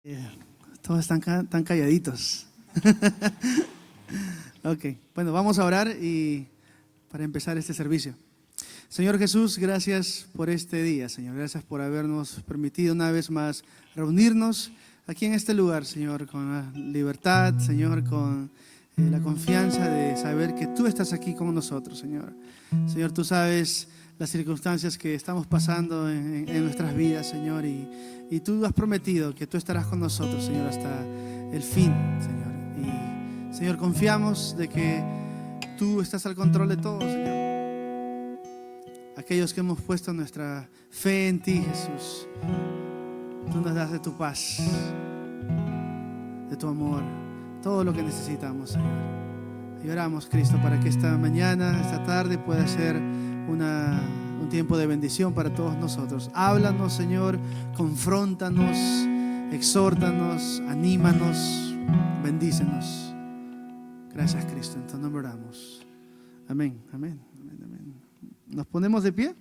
Eh, Todos están calladitos. Ok, bueno, vamos a orar y para empezar este servicio. Señor Jesús, gracias por este día, Señor. Gracias por habernos permitido una vez más reunirnos aquí en este lugar, Señor, con la libertad, Señor, con la confianza de saber que tú estás aquí con nosotros, Señor. Señor, tú sabes las circunstancias que estamos pasando en nuestras vidas, Señor, y tú has prometido que tú estarás con nosotros, Señor, hasta el fin, Señor. Y, Señor, confiamos de que tú estás al control de todo, Señor. Aquellos que hemos puesto nuestra fe en ti, Jesús, tú nos das de tu paz, de tu amor, todo lo que necesitamos, Señor. Y oramos, Cristo, para que esta mañana, esta tarde pueda ser un tiempo de bendición para todos nosotros. Háblanos, Señor, confróntanos, exhórtanos, anímanos, bendícenos. Gracias, Cristo, en tu nombre oramos. Amén, amén, amén, amén. ¿Nos ponemos de pie?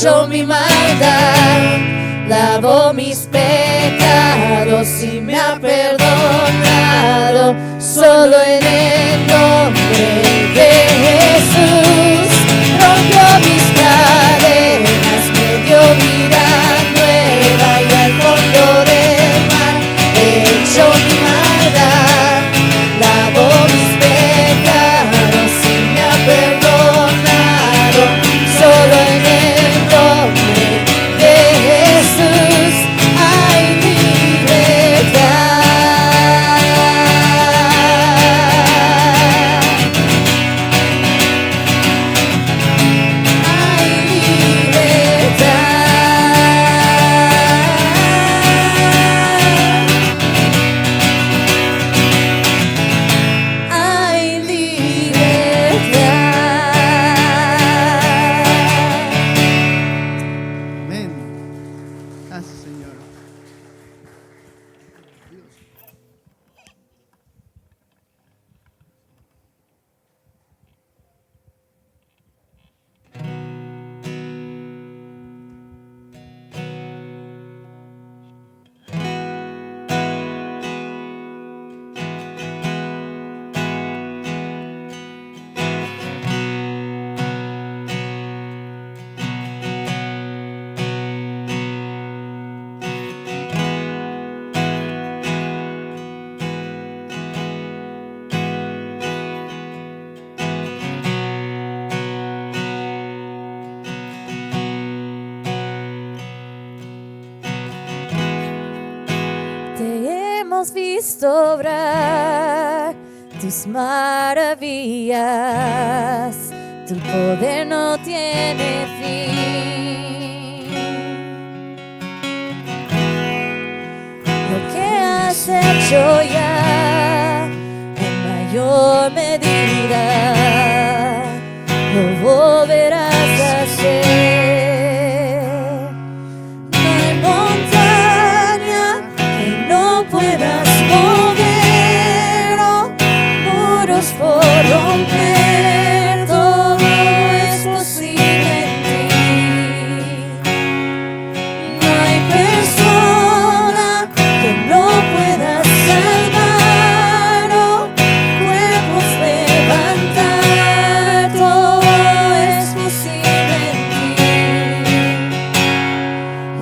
hecho mi maldad, lavó mis pecados y me ha perdonado. Solo en el nombre de Jesús rompió mis cadenas, me dio vida nueva y al fondo del mar hecho mi maldad, lavó mis pecados y me ha perdonado. Solo en el nombre de Jesús hay libertad. Visto obrar tus maravillas, tu poder no tiene fin. Lo que has hecho ya en mayor medida lo volverás a hacer. No hay montaña que no puedas mover, oh, muros por romper, todo es posible en ti. No hay persona que no pueda salvar, oh, cuerpos levantar, todo es posible en ti.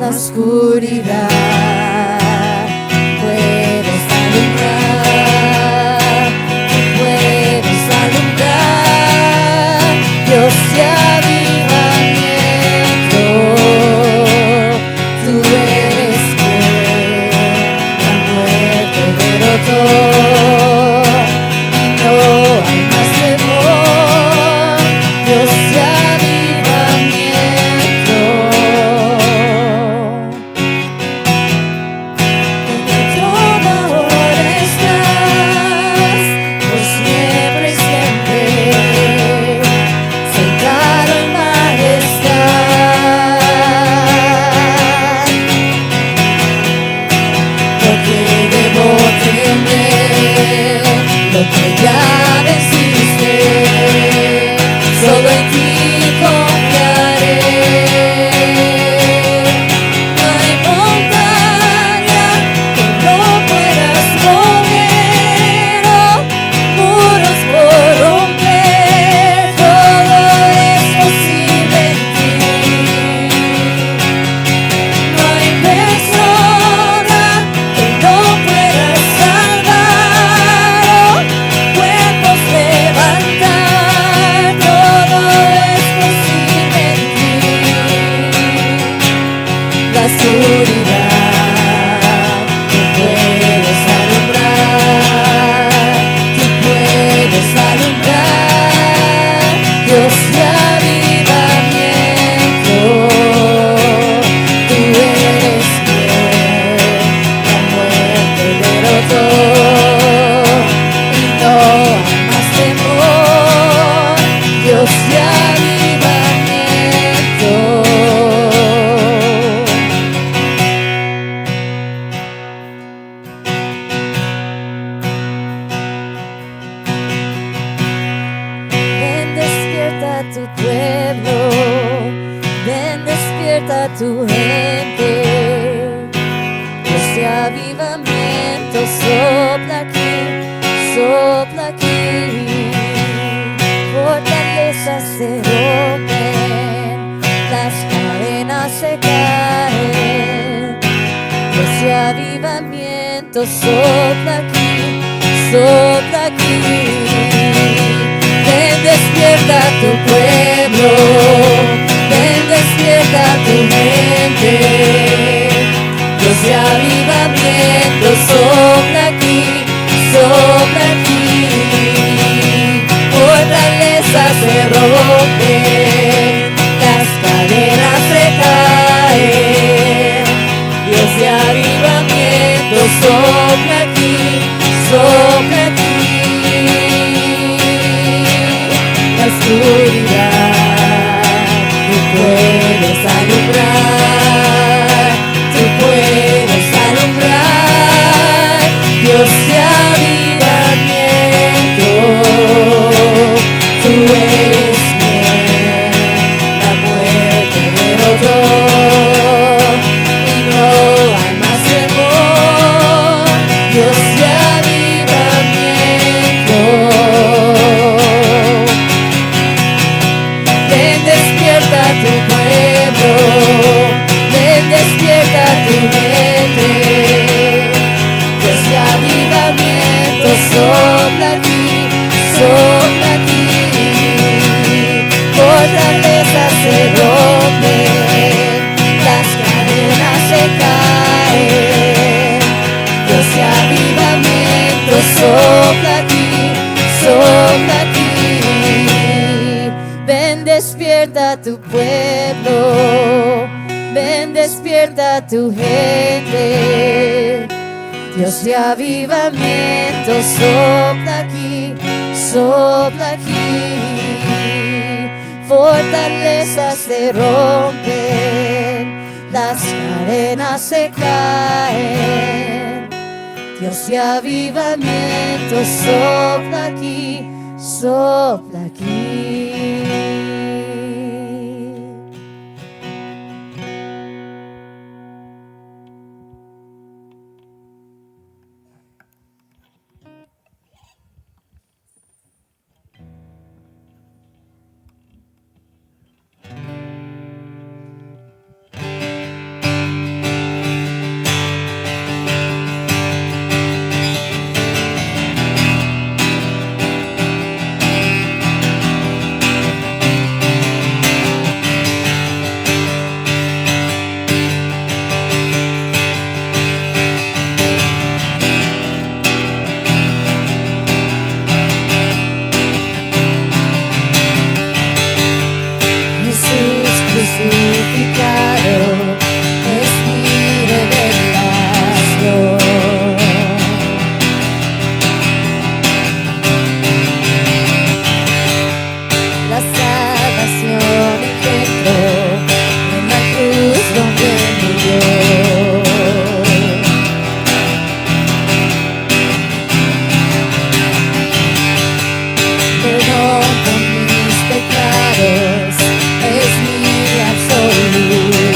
La oscuridad Dios y avivamiento, tú eres fiel, la muerte derrotó, y no hay más temor. Dios y avivamiento, en el trono ahora estás, por siempre y siempre. Sentado en majestad, porque debo temer lo que ya venciste, solo en ti confiaré. No hay montaña que no puedas mover, oh, muros por romper, todo es posible en ti. No hay persona que no pueda salvar, oh, cuerpos levantar, todo es posible en ti. La oscuridad tú puedes alumbrar, tú puedes alumbrar. Dios y avivamiento, tú eres fiel, la muerte derrotó, y no hay más temor. Dios y avivamiento. despierta tu gente. Dios de avivamiento sopla aquí. Fortalezas se rompen, las cadenas se caen. Dios de avivamiento sopla aquí. Ven, despierta tu pueblo, ven, despierta tu mente. Dios de avivamiento sopla aquí. Fortalezas se rompen, las cadenas se caen. Dios de avivamiento sopla aquí. La oscuridad, tú puedes alumbrar, Dios de avivamiento, tú eres bien, la muerte derrotó y no hay más temor, Dios de tu pueblo, ven, despierta tu mente. Dios de avivamiento sopla aquí. Fortalezas se rompen, las cadenas se caen. Dios de avivamiento sopla aquí. Ven, despierta tu pueblo, ven, despierta tu gente. Dios de avivamiento sopla aquí. Fortalezas se rompen, las cadenas se caen. Dios de avivamiento sopla aquí. Perdón por mis pecados, es mi absoluto.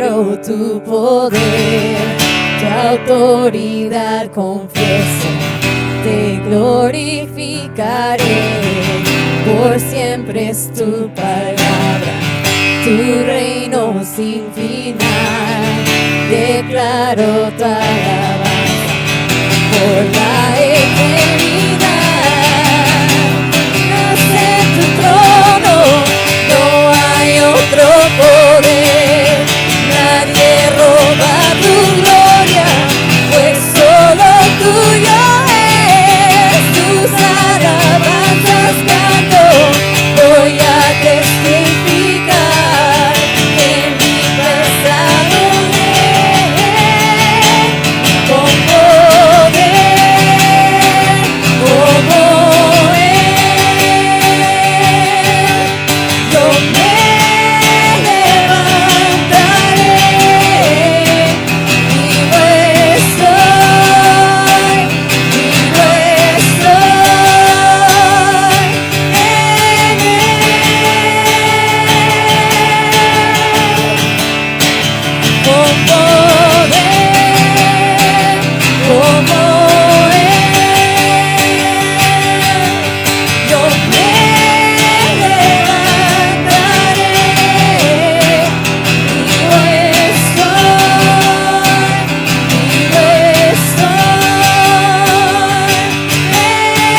declaro tu poder, tu autoridad confieso, te glorificaré, por siempre es tu palabra, tu reino sin final, declaro tu alabanza por la eternidad. Dios en tu trono, no hay otro poder, nadie roba tu gloria, pues solo tuyo es. Tus alabanzas canto, voy a testificar que mi pasado con poder como yo me levantaré, vivo estoy en él, con poder como yo me levantaré, vivo estoy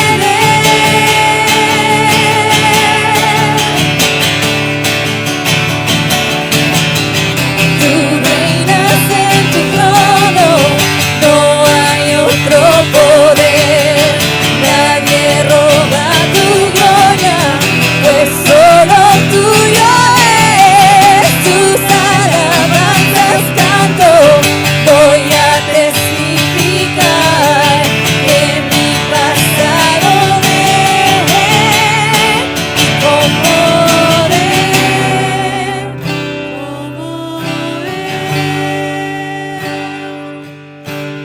en él. Tú reinas en tu trono, no hay otro poder, nadie roba tu gloria, pues solo tuyo es. Tus alabanzas canto, voy a testificar que mi pasado con poder como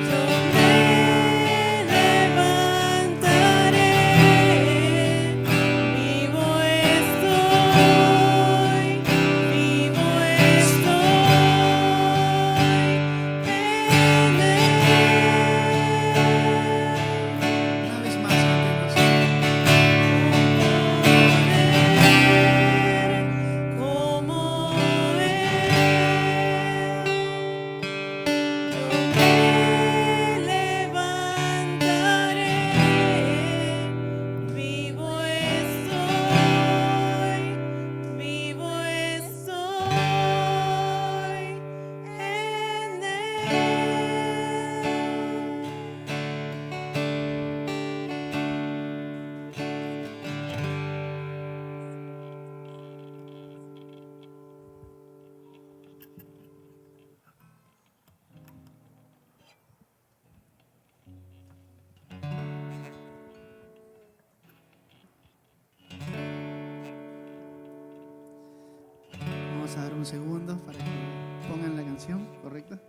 yo me levantaré, vivo estoy en él. Una vez más, cantemos. Como yo me levantaré, vivo estoy en Vamos a dar un segundo para que pongan la canción, ¿correcto?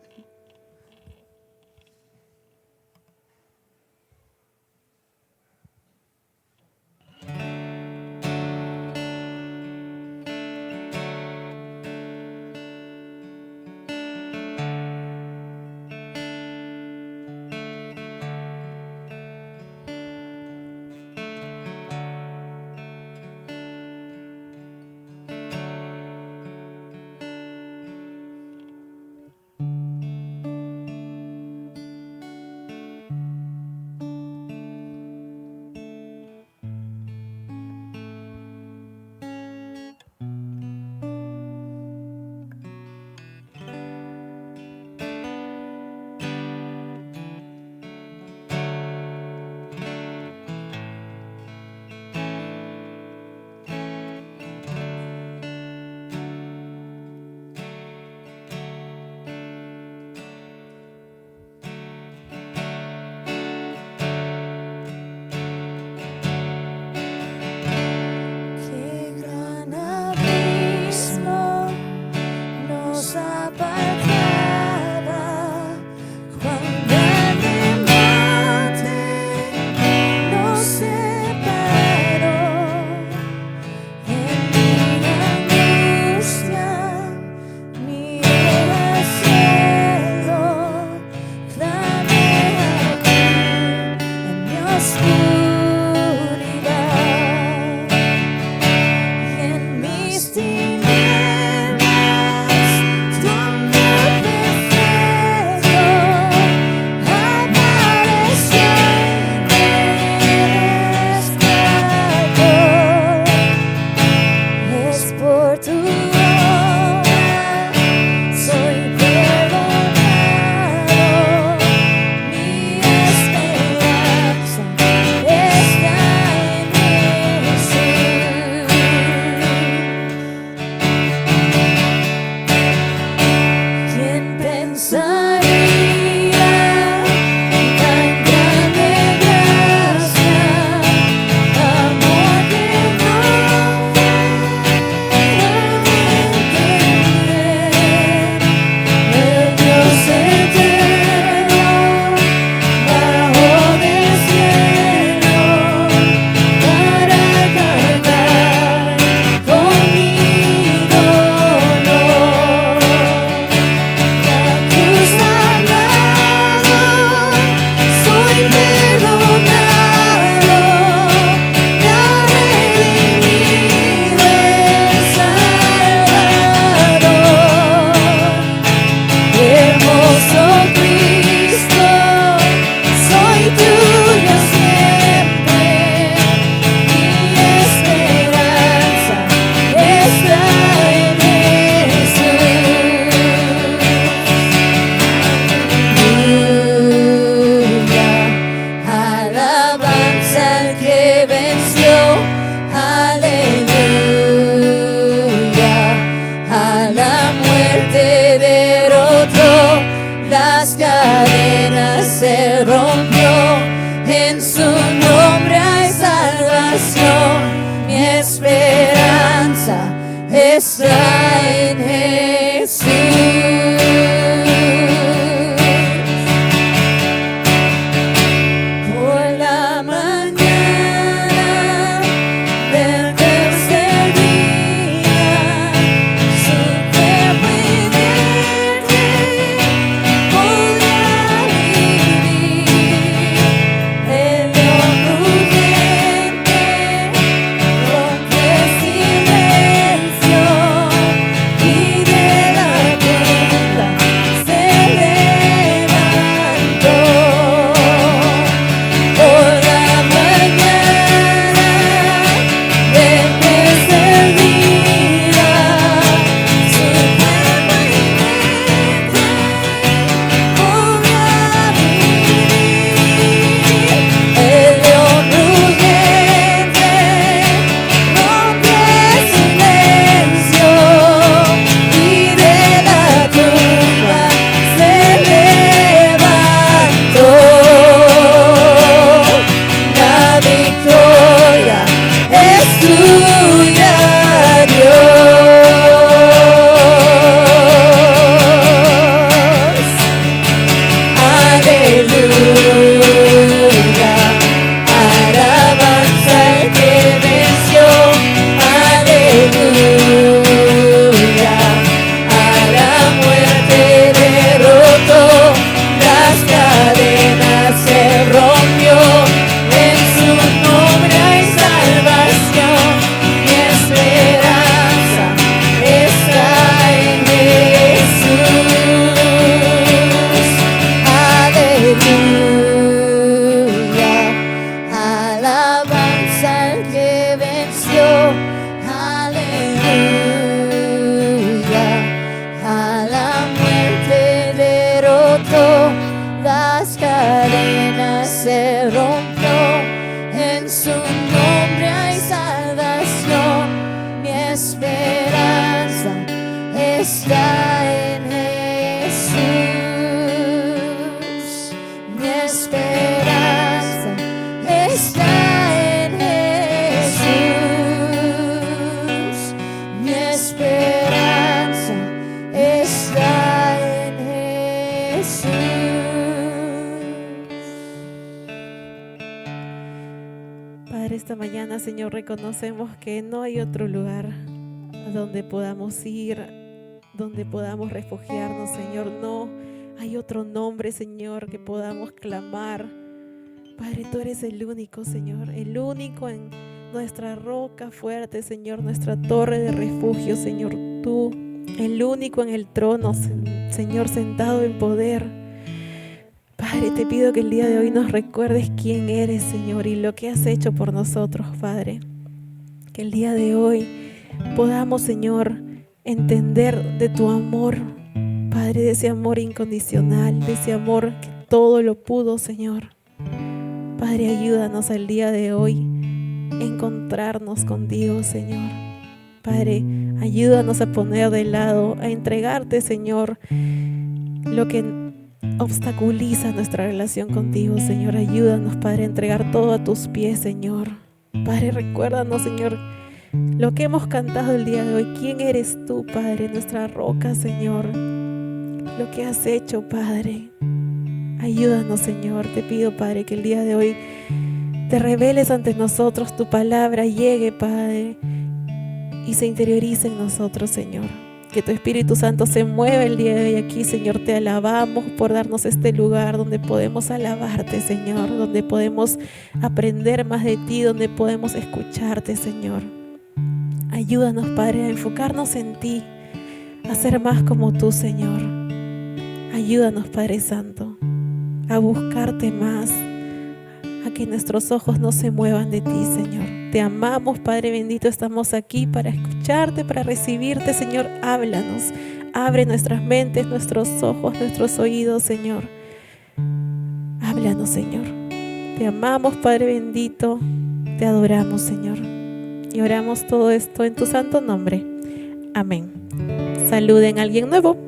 se rompió. En su nombre hay salvación. Mi esperanza está en Jesús. Mi esperanza está en Jesús. Mi esperanza está en Jesús. Padre, esta mañana, Señor, reconocemos que no hay otro lugar a donde podamos ir, donde podamos refugiarnos, Señor. No hay otro nombre, Señor, que podamos clamar. Padre, tú eres el único, Señor, el único en nuestra roca fuerte, Señor, nuestra torre de refugio, Señor. Tú, el único en el trono, Señor, sentado en poder. Padre, te pido que el día de hoy nos recuerdes quién eres, Señor, y lo que has hecho por nosotros, Padre. Que el día de hoy podamos, Señor, entender de tu amor, Padre, de ese amor incondicional, de ese amor que todo lo pudo, Señor. Padre, ayúdanos al día de hoy a encontrarnos contigo, Señor. Padre, ayúdanos a poner de lado, a entregarte, Señor, lo que obstaculiza nuestra relación contigo, Señor. Ayúdanos, Padre, a entregar todo a tus pies, Señor. Padre, recuérdanos, Señor, lo que hemos cantado el día de hoy. ¿Quién eres tú, Padre? Nuestra roca, Señor. Lo que has hecho, Padre. Ayúdanos, Señor. Te pido, Padre, que el día de hoy te reveles ante nosotros, tu palabra llegue, Padre, y se interiorice en nosotros, Señor. Que tu Espíritu Santo se mueva el día de hoy aquí, Señor. Te alabamos por darnos este lugar donde podemos alabarte, Señor, donde podemos aprender más de ti, donde podemos escucharte, Señor. Ayúdanos, Padre, a enfocarnos en ti, a ser más como tú, Señor. Ayúdanos, Padre Santo, a buscarte más, a que nuestros ojos no se muevan de ti, Señor. Te amamos, Padre bendito, estamos aquí para escucharte, para recibirte, Señor. Háblanos, abre nuestras mentes, nuestros ojos, nuestros oídos, Señor. Háblanos, Señor. Te amamos, Padre bendito, te adoramos, Señor. Y oramos todo esto en tu santo nombre. Amén. Saluden a alguien nuevo.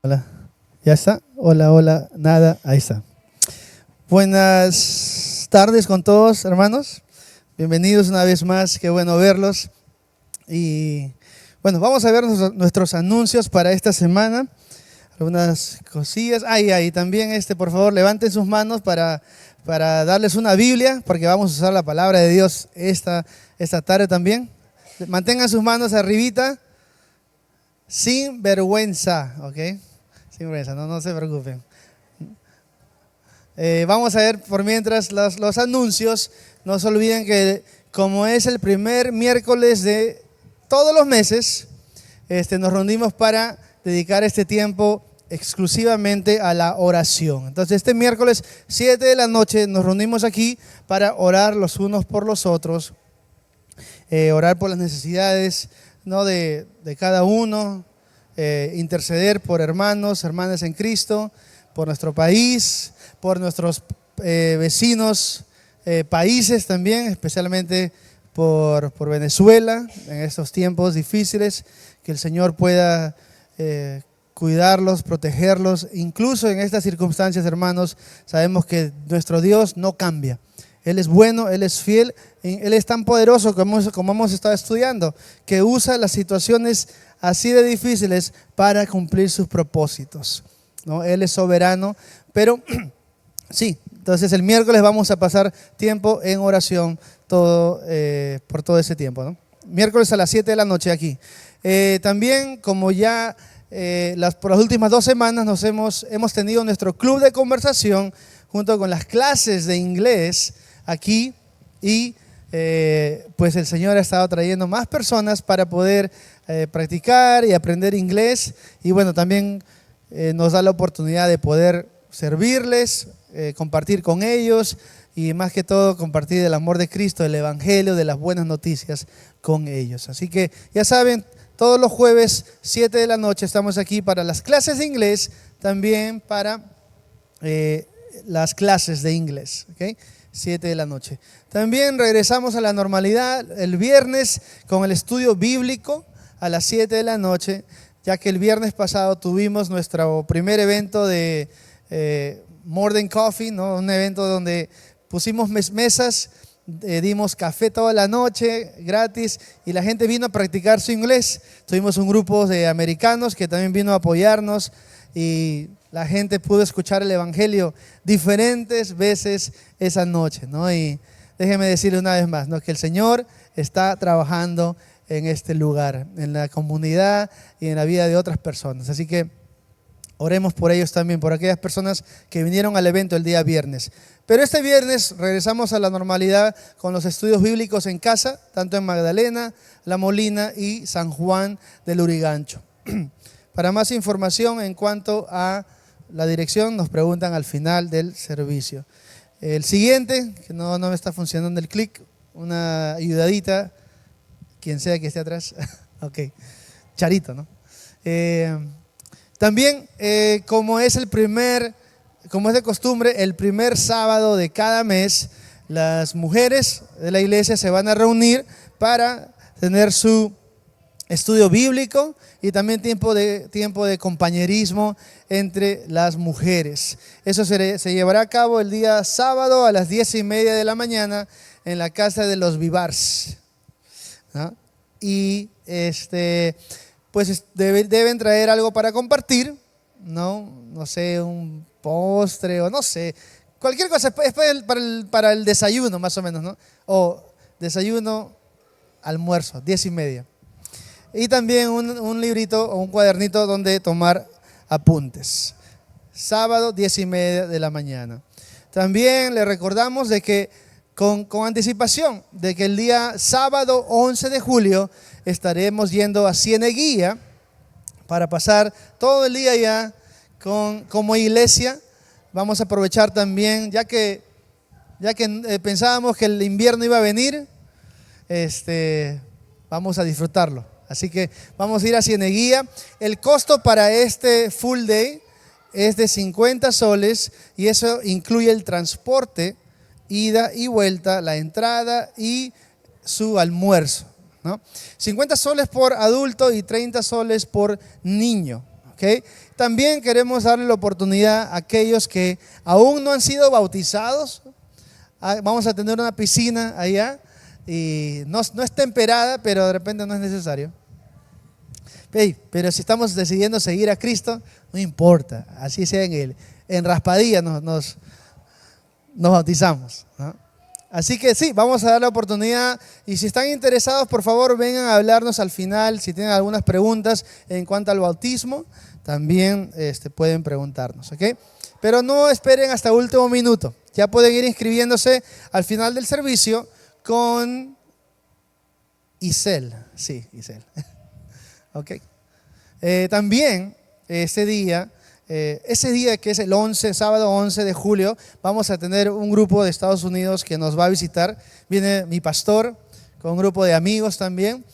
Hola, ¿ya está? Hola, hola, nada, ahí está. Buenas tardes con todos, hermanos. Bienvenidos una vez más, qué bueno verlos. Y bueno, vamos a ver nuestros anuncios para esta semana. Algunas cosillas. Ahí también, por favor, levanten sus manos para darles una Biblia, porque vamos a usar la palabra de Dios esta tarde también. Mantengan sus manos arribita, sin vergüenza, ¿ok? Sin vergüenza, no se preocupen. Vamos a ver por mientras los anuncios. No se olviden que como es el primer miércoles de todos los meses, nos reunimos para dedicar este tiempo exclusivamente a la oración. Entonces este miércoles 7 de la noche nos reunimos aquí para orar los unos por los otros, orar por las necesidades, ¿no?, de cada uno, interceder por hermanos, hermanas en Cristo, por nuestro país, por nuestros vecinos, países también, especialmente por Venezuela en estos tiempos difíciles, que el Señor pueda cuidarlos, protegerlos. Incluso en estas circunstancias, hermanos, sabemos que nuestro Dios no cambia. Él es bueno, Él es fiel, Él es tan poderoso como hemos estado estudiando, que usa las situaciones así de difíciles para cumplir sus propósitos, ¿no? Él es soberano, pero sí, entonces el miércoles vamos a pasar tiempo en oración por todo ese tiempo, ¿no? Miércoles a las 7 de la noche aquí. También, como ya por las últimas 2 semanas hemos tenido nuestro club de conversación junto con las clases de inglés aquí, y pues el Señor ha estado trayendo más personas para poder practicar y aprender inglés, y bueno, también nos da la oportunidad de poder servirles, compartir con ellos, y más que todo compartir el amor de Cristo, el Evangelio, de las buenas noticias con ellos. Así que ya saben, todos los jueves 7 de la noche estamos aquí para las clases de inglés, también para las clases de inglés, ¿okay? 7 de la noche. También regresamos a la normalidad el viernes con el estudio bíblico a las 7 de la noche, ya que el viernes pasado tuvimos nuestro primer evento de More Than Coffee, ¿no? Un evento donde pusimos mesas, dimos café toda la noche gratis, y la gente vino a practicar su inglés. Tuvimos un grupo de americanos que también vino a apoyarnos, y la gente pudo escuchar el Evangelio diferentes veces esa noche, ¿no? Y déjeme decirle una vez más, ¿no?, que el Señor está trabajando en este lugar, en la comunidad y en la vida de otras personas. Así que oremos por ellos también, por aquellas personas que vinieron al evento el día viernes. Pero este viernes regresamos a la normalidad con los estudios bíblicos en casa, tanto en Magdalena, La Molina y San Juan del Lurigancho. Para más información en cuanto a la dirección, nos preguntan al final del servicio. El siguiente, que no me está funcionando el clic, una ayudadita, quien sea que esté atrás. Ok, Charito, ¿no? También, como es de costumbre, el primer sábado de cada mes, las mujeres de la iglesia se van a reunir para tener su estudio bíblico y también tiempo de compañerismo entre las mujeres. Eso se llevará a cabo el día sábado a las 10:30 de la mañana en la casa de los Vivars, ¿no? Y pues deben traer algo para compartir, ¿no? No sé, un postre o no sé, cualquier cosa para el desayuno más o menos, ¿no? O desayuno, almuerzo, 10:30. Y también un librito o un cuadernito donde tomar apuntes. Sábado, 10:30 de la mañana. También le recordamos de que con anticipación, de que el día sábado 11 de julio estaremos yendo a Cieneguilla para pasar todo el día allá como iglesia. Vamos a aprovechar también, ya que pensábamos que el invierno iba a venir, vamos a disfrutarlo. Así que vamos a ir a Cieneguilla. El costo para este full day es de 50 soles, y eso incluye el transporte, ida y vuelta, la entrada y su almuerzo, ¿no? 50 soles por adulto y 30 soles por niño, ¿okay? También queremos darle la oportunidad a aquellos que aún no han sido bautizados. Vamos a tener una piscina allá, y no es temperada, pero de repente no es necesario. Pero si estamos decidiendo seguir a Cristo, no importa, así sea en Raspadilla nos bautizamos, ¿no? Así que sí, vamos a dar la oportunidad, y si están interesados, por favor vengan a hablarnos al final. Si tienen algunas preguntas en cuanto al bautismo, también pueden preguntarnos, ¿ok? Pero no esperen hasta último minuto, ya pueden ir inscribiéndose al final del servicio con Isel, sí, Isel. Ok. También este día ese día que es el 11, sábado 11 de julio, vamos a tener un grupo de Estados Unidos que nos va a visitar. Viene mi pastor con un grupo de amigos también.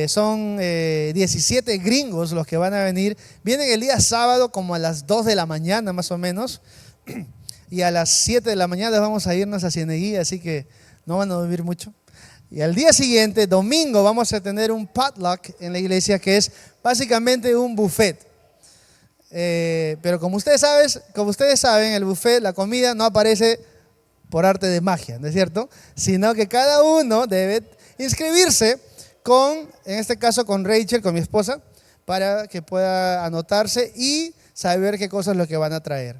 Son 17 gringos los que van a venir. Vienen el día sábado como a las 2 de la mañana más o menos. Y a las 7 de la mañana vamos a irnos a Cieneguilla, así que no van a dormir mucho. Y al día siguiente, domingo, vamos a tener un potluck en la iglesia que es básicamente un buffet. Pero como ustedes saben, el buffet, la comida no aparece por arte de magia, ¿no es cierto? Sino que cada uno debe inscribirse en este caso con Rachel, con mi esposa, para que pueda anotarse y saber qué cosas es lo que van a traer.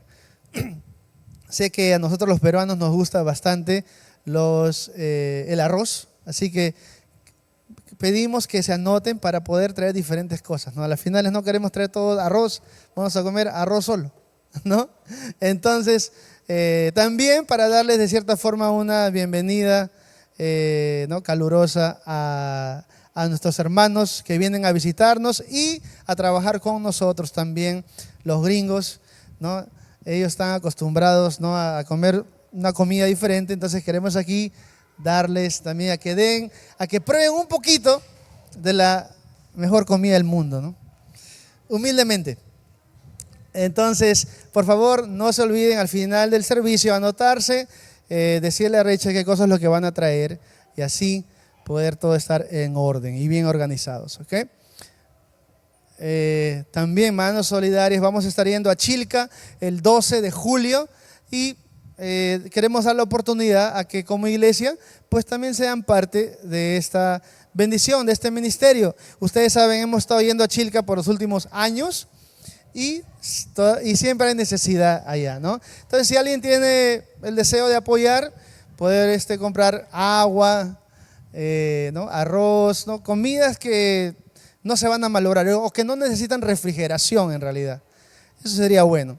Sé que a nosotros los peruanos nos gusta bastante el arroz, así que pedimos que se anoten para poder traer diferentes cosas, ¿no? A las finales no queremos traer todo arroz, vamos a comer arroz solo, ¿no? Entonces, también para darles de cierta forma una bienvenida ¿no? calurosa a nuestros hermanos que vienen a visitarnos y a trabajar con nosotros también, los gringos, ¿no? Ellos están acostumbrados, ¿no? a comer una comida diferente, entonces queremos aquí darles también a que prueben un poquito de la mejor comida del mundo, ¿no? Humildemente. Entonces, por favor, no se olviden al final del servicio anotarse, decirle a Rachel qué cosas es lo que van a traer y así poder todo estar en orden y bien organizados, ¿ok? También, manos solidarias, vamos a estar yendo a Chilca el 12 de julio y queremos dar la oportunidad a que como iglesia pues también sean parte de esta bendición, de este ministerio. Ustedes saben, hemos estado yendo a Chilca por los últimos años y siempre hay necesidad allá, ¿no? Entonces, si alguien tiene el deseo de apoyar, poder comprar agua, ¿no? arroz, ¿no? comidas que no se van a malograr o que no necesitan refrigeración en realidad. Eso sería bueno.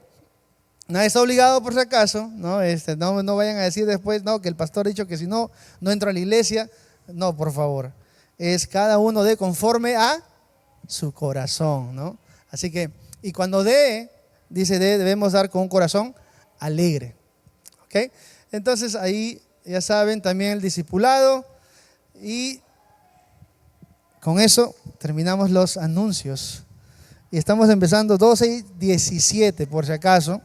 Nadie está obligado por si acaso, ¿no? No vayan a decir después, no, que el pastor ha dicho que si no entro a la iglesia. No, por favor. Es cada uno de conforme a su corazón, ¿no? Así que, y cuando debemos dar con un corazón alegre, ¿ok? Entonces ahí ya saben también el discipulado y con eso terminamos los anuncios. Y estamos empezando 12 y 17 por si acaso.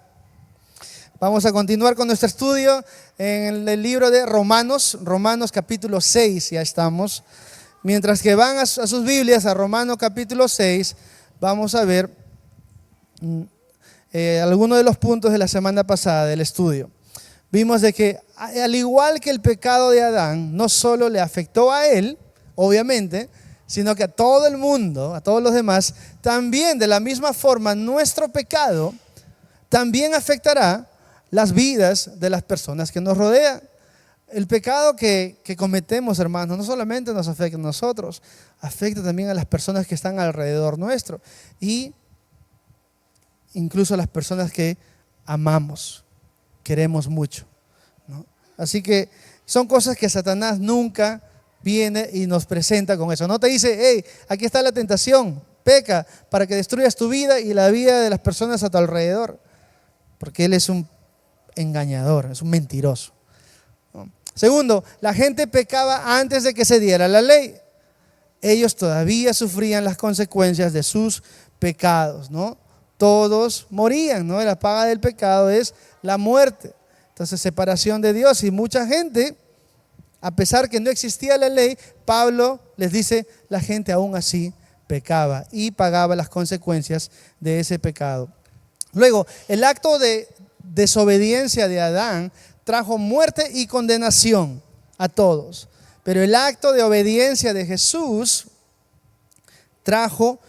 Vamos a continuar con nuestro estudio en el libro de Romanos capítulo 6, ya estamos. Mientras que van a sus Biblias a Romanos capítulo 6, vamos a ver algunos de los puntos de la semana pasada del estudio. Vimos de que al igual que el pecado de Adán no solo le afectó a él, obviamente, sino que a todo el mundo, a todos los demás, también de la misma forma nuestro pecado también afectará las vidas de las personas que nos rodean. El pecado que cometemos, hermanos, no solamente nos afecta a nosotros, afecta también a las personas que están alrededor nuestro y incluso a las personas que amamos, queremos mucho, ¿no? Así que son cosas que Satanás nunca viene y nos presenta con eso. No te dice, hey, aquí está la tentación, peca para que destruyas tu vida y la vida de las personas a tu alrededor, porque él es un engañador, es un mentiroso, ¿no? Segundo, la gente pecaba antes de que se diera la ley. Ellos todavía sufrían las consecuencias de sus pecados, ¿no? Todos morían, ¿no? La paga del pecado es la muerte. Entonces, separación de Dios. Y mucha gente, a pesar que no existía la ley, Pablo les dice, la gente aún así pecaba y pagaba las consecuencias de ese pecado. Luego, el acto de desobediencia de Adán trajo muerte y condenación a todos. Pero el acto de obediencia de Jesús trajo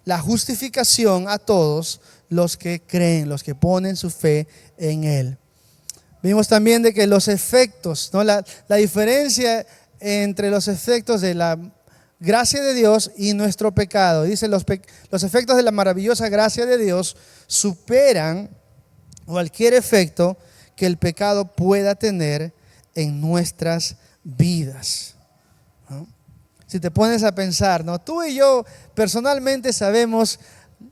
la justificación a todos los que creen, los que ponen su fe en Él. Vimos también de que los efectos, ¿no? La diferencia entre los efectos de la gracia de Dios y nuestro pecado. Dice, los efectos de la maravillosa gracia de Dios superan cualquier efecto que el pecado pueda tener en nuestras vidas, ¿no? Si te pones a pensar, ¿no? Tú y yo personalmente sabemos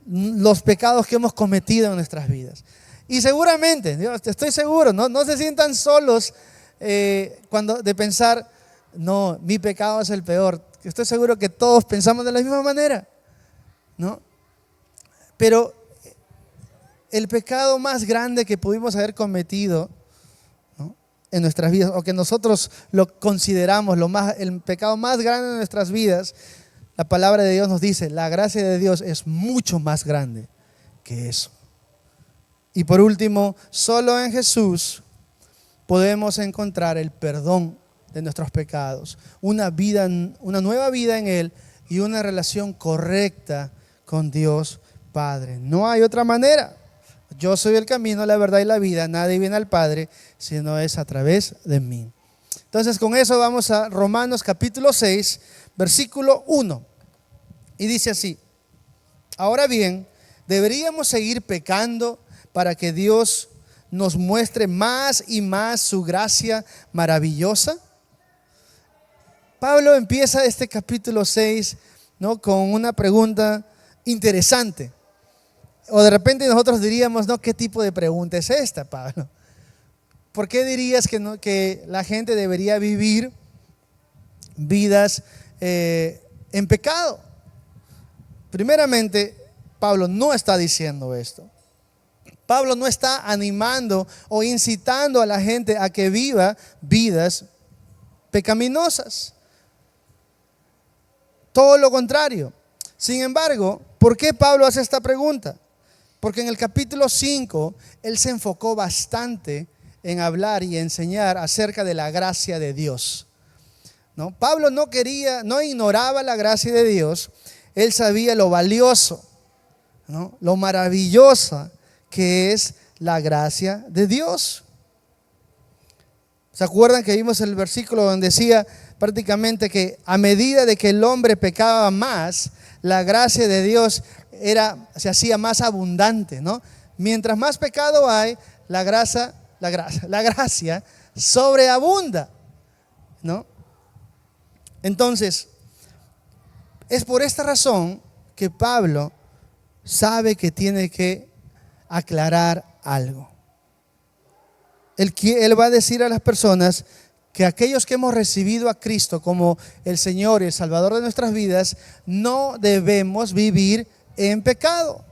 los pecados que hemos cometido en nuestras vidas. Y seguramente, estoy seguro, no se sientan solos cuando de pensar, no, mi pecado es el peor. Estoy seguro que todos pensamos de la misma manera, ¿no? Pero el pecado más grande que pudimos haber cometido, ¿no?, en nuestras vidas, o que nosotros lo consideramos el pecado más grande de nuestras vidas, la palabra de Dios nos dice, la gracia de Dios es mucho más grande que eso. Y por último, solo en Jesús podemos encontrar el perdón de nuestros pecados, una nueva vida en Él y una relación correcta con Dios Padre. No hay otra manera. Yo soy el camino, la verdad y la vida. Nadie viene al Padre si no es a través de mí. Entonces, con eso vamos a Romanos capítulo 6, versículo 1. Y dice así: ahora bien, ¿deberíamos seguir pecando para que Dios nos muestre más y más su gracia maravillosa? Pablo empieza este capítulo 6, ¿no?, con una pregunta interesante. O de repente nosotros diríamos, ¿no?, ¿qué tipo de pregunta es esta, Pablo? ¿Por qué dirías que la gente debería vivir vidas en pecado? Primeramente, Pablo no está diciendo esto. Pablo no está animando o incitando a la gente a que viva vidas pecaminosas. Todo lo contrario. Sin embargo, ¿por qué Pablo hace esta pregunta? Porque en el capítulo 5, él se enfocó bastante en hablar y enseñar acerca de la gracia de Dios, ¿no? Pablo no ignoraba la gracia de Dios. Él sabía lo valioso, ¿no?, lo maravillosa que es la gracia de Dios. ¿Se acuerdan que vimos el versículo donde decía prácticamente que a medida de que el hombre pecaba más, la gracia de Dios se hacía más abundante, ¿no? Mientras más pecado hay, la gracia sobreabunda, ¿no? Entonces, es por esta razón que Pablo sabe que tiene que aclarar algo. Él va a decir a las personas que aquellos que hemos recibido a Cristo como el Señor y el Salvador de nuestras vidas, no debemos vivir en pecado,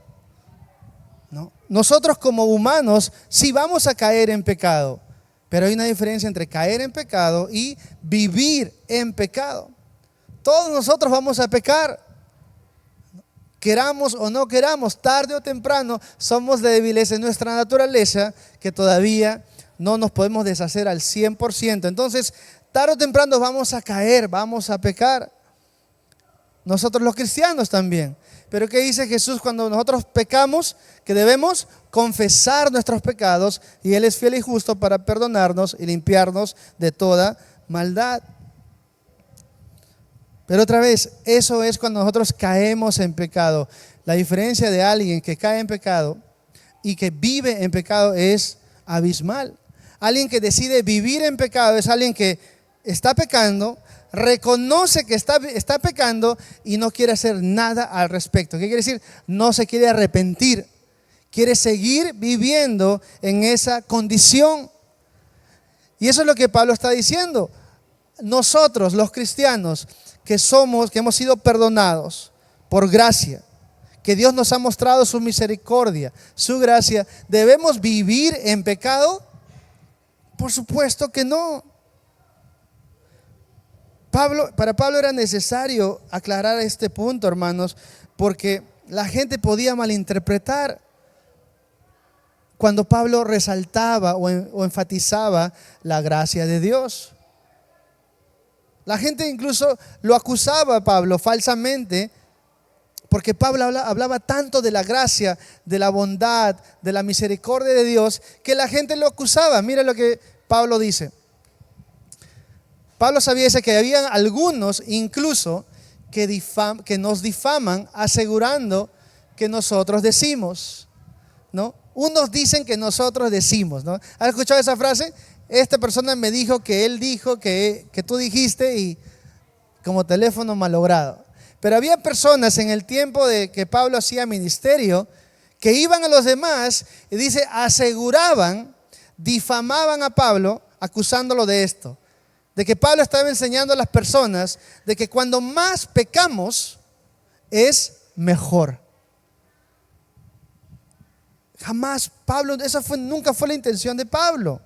¿no? Nosotros como humanos sí vamos a caer en pecado, pero hay una diferencia entre caer en pecado y vivir en pecado. Todos nosotros vamos a pecar, queramos o no queramos, tarde o temprano somos débiles en nuestra naturaleza que todavía no nos podemos deshacer al 100%. Entonces, tarde o temprano vamos a caer, vamos a pecar. Nosotros los cristianos también. Pero ¿qué dice Jesús cuando nosotros pecamos? Que debemos confesar nuestros pecados y Él es fiel y justo para perdonarnos y limpiarnos de toda maldad. Pero otra vez, eso es cuando nosotros caemos en pecado. La diferencia de alguien que cae en pecado y que vive en pecado es abismal. Alguien que decide vivir en pecado es alguien que está pecando, reconoce que está pecando y no quiere hacer nada al respecto. ¿Qué quiere decir? No se quiere arrepentir, quiere seguir viviendo en esa condición. Y eso es lo que Pablo está diciendo. Nosotros, los cristianos, que hemos sido perdonados por gracia, que Dios nos ha mostrado su misericordia, su gracia, ¿debemos vivir en pecado? Por supuesto que no. Para Pablo era necesario aclarar este punto, hermanos, porque la gente podía malinterpretar cuando Pablo resaltaba o enfatizaba la gracia de Dios. La gente incluso lo acusaba a Pablo falsamente, porque Pablo hablaba tanto de la gracia, de la bondad, de la misericordia de Dios, que la gente lo acusaba. Mira lo que Pablo dice. Pablo sabía que había algunos incluso que nos difaman asegurando que nosotros decimos, ¿no? Unos dicen que nosotros decimos, ¿no? ¿Has escuchado esa frase? Esta persona me dijo que él dijo que tú dijiste, y como teléfono malogrado. Pero había personas en el tiempo de que Pablo hacía ministerio que iban a los demás y dice, aseguraban, difamaban a Pablo acusándolo de esto, de que Pablo estaba enseñando a las personas de que cuando más pecamos es mejor. Jamás Pablo, nunca fue la intención de Pablo.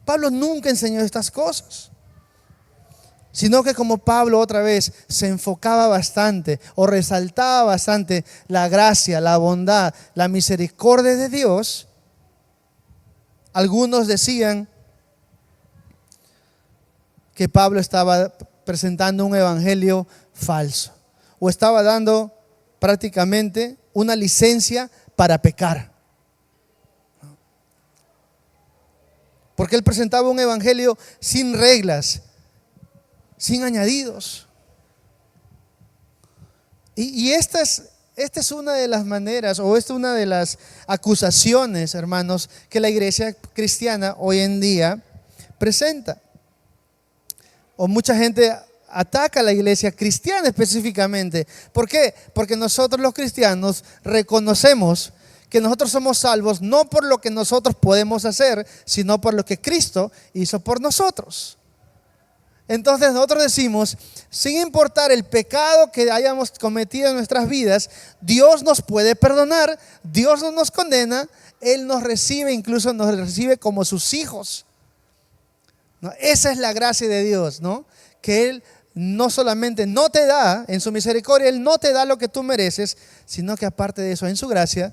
Pablo nunca enseñó estas cosas, sino que como Pablo otra vez se enfocaba bastante o resaltaba bastante la gracia, la bondad, la misericordia de Dios, algunos decían que Pablo estaba presentando un evangelio falso o estaba dando prácticamente una licencia para pecar. Porque él presentaba un evangelio sin reglas, sin añadidos. Y esta es una de las maneras, o esta es una de las acusaciones, hermanos, que la iglesia cristiana hoy en día presenta. O mucha gente ataca a la iglesia cristiana específicamente. ¿Por qué? Porque nosotros los cristianos reconocemos que nosotros somos salvos no por lo que nosotros podemos hacer, sino por lo que Cristo hizo por nosotros. Entonces nosotros decimos, sin importar el pecado que hayamos cometido en nuestras vidas, Dios nos puede perdonar, Dios no nos condena, Él nos recibe, incluso nos recibe como sus hijos, ¿no? Esa es la gracia de Dios, ¿no? Que Él no solamente no te da, en su misericordia, Él no te da lo que tú mereces, sino que aparte de eso, en su gracia,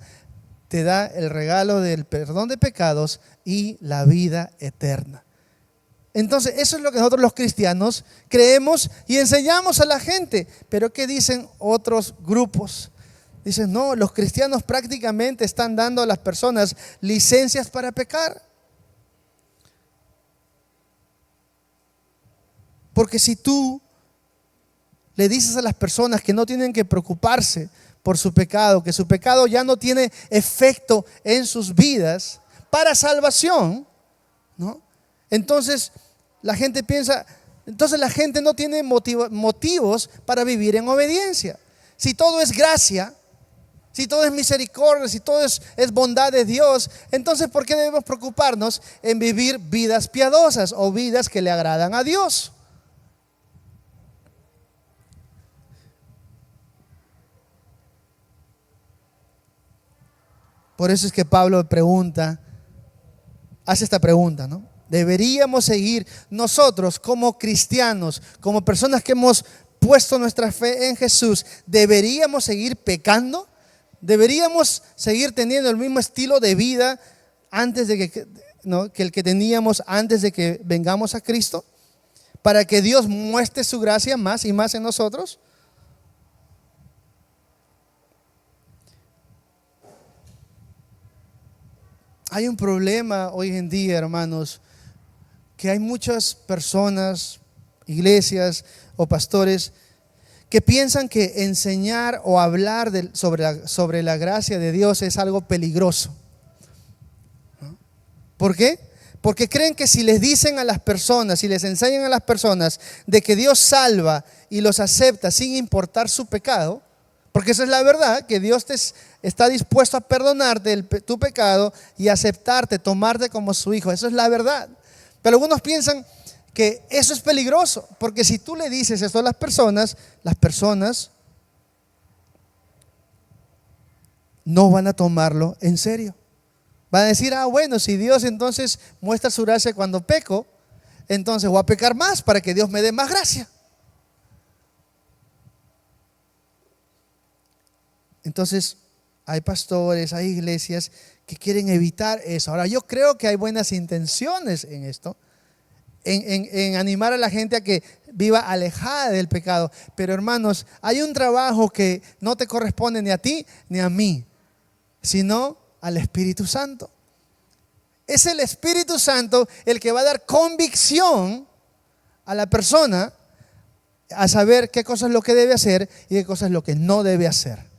te da el regalo del perdón de pecados y la vida eterna. Entonces, eso es lo que nosotros los cristianos creemos y enseñamos a la gente. Pero ¿qué dicen otros grupos? Dicen, no, los cristianos prácticamente están dando a las personas licencias para pecar. Porque si tú le dices a las personas que no tienen que preocuparse por su pecado, que su pecado ya no tiene efecto en sus vidas para salvación, ¿no? Entonces la gente piensa, entonces la gente no tiene motivos para vivir en obediencia. Si todo es gracia, si todo es misericordia, si todo es bondad de Dios, entonces ¿por qué debemos preocuparnos en vivir vidas piadosas o vidas que le agradan a Dios? Por eso es que Pablo hace esta pregunta, ¿no? ¿Deberíamos seguir nosotros como cristianos, como personas que hemos puesto nuestra fe en Jesús, deberíamos seguir pecando? ¿Deberíamos seguir teniendo el mismo estilo de vida antes de que el que teníamos antes de que vengamos a Cristo? Para que Dios muestre su gracia más y más en nosotros. Hay un problema hoy en día, hermanos, que hay muchas personas, iglesias o pastores que piensan que enseñar o hablar sobre la gracia de Dios es algo peligroso, ¿no? ¿Por qué? Porque creen que si les dicen a las personas, si les enseñan a las personas de que Dios salva y los acepta sin importar su pecado, porque esa es la verdad, que Dios está dispuesto a perdonarte tu pecado y aceptarte, tomarte como su hijo. Eso es la verdad. Pero algunos piensan que eso es peligroso, porque si tú le dices eso a las personas no van a tomarlo en serio. Van a decir, bueno, si Dios entonces muestra su gracia cuando peco, entonces voy a pecar más para que Dios me dé más gracia. Entonces, hay pastores, hay iglesias que quieren evitar eso. Ahora, yo creo que hay buenas intenciones en esto, en animar a la gente a que viva alejada del pecado. Pero hermanos, hay un trabajo que no te corresponde ni a ti ni a mí, sino al Espíritu Santo. Es el Espíritu Santo el que va a dar convicción a la persona a saber qué cosa es lo que debe hacer y qué cosa es lo que no debe hacer.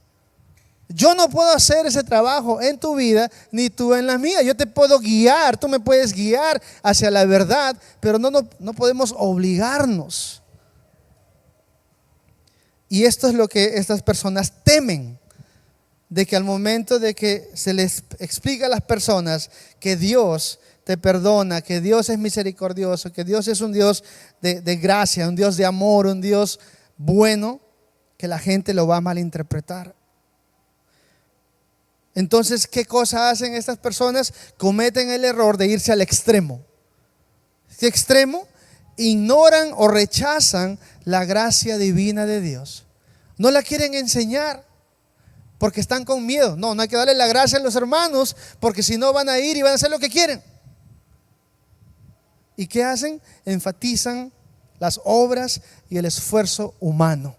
Yo no puedo hacer ese trabajo en tu vida, ni tú en la mía. Yo te puedo guiar, tú me puedes guiar hacia la verdad, pero no podemos obligarnos. Y esto es lo que estas personas temen, de que al momento de que se les explica a las personas que Dios te perdona, que Dios es misericordioso, que Dios es un Dios de gracia, un Dios de amor, un Dios bueno, que la gente lo va a malinterpretar. Entonces, ¿qué cosa hacen estas personas? Cometen el error de irse al extremo. ¿Qué extremo? Ignoran o rechazan la gracia divina de Dios. No la quieren enseñar porque están con miedo. No hay que darle la gracia a los hermanos, porque si no van a ir y van a hacer lo que quieren. ¿Y qué hacen? Enfatizan las obras y el esfuerzo humano.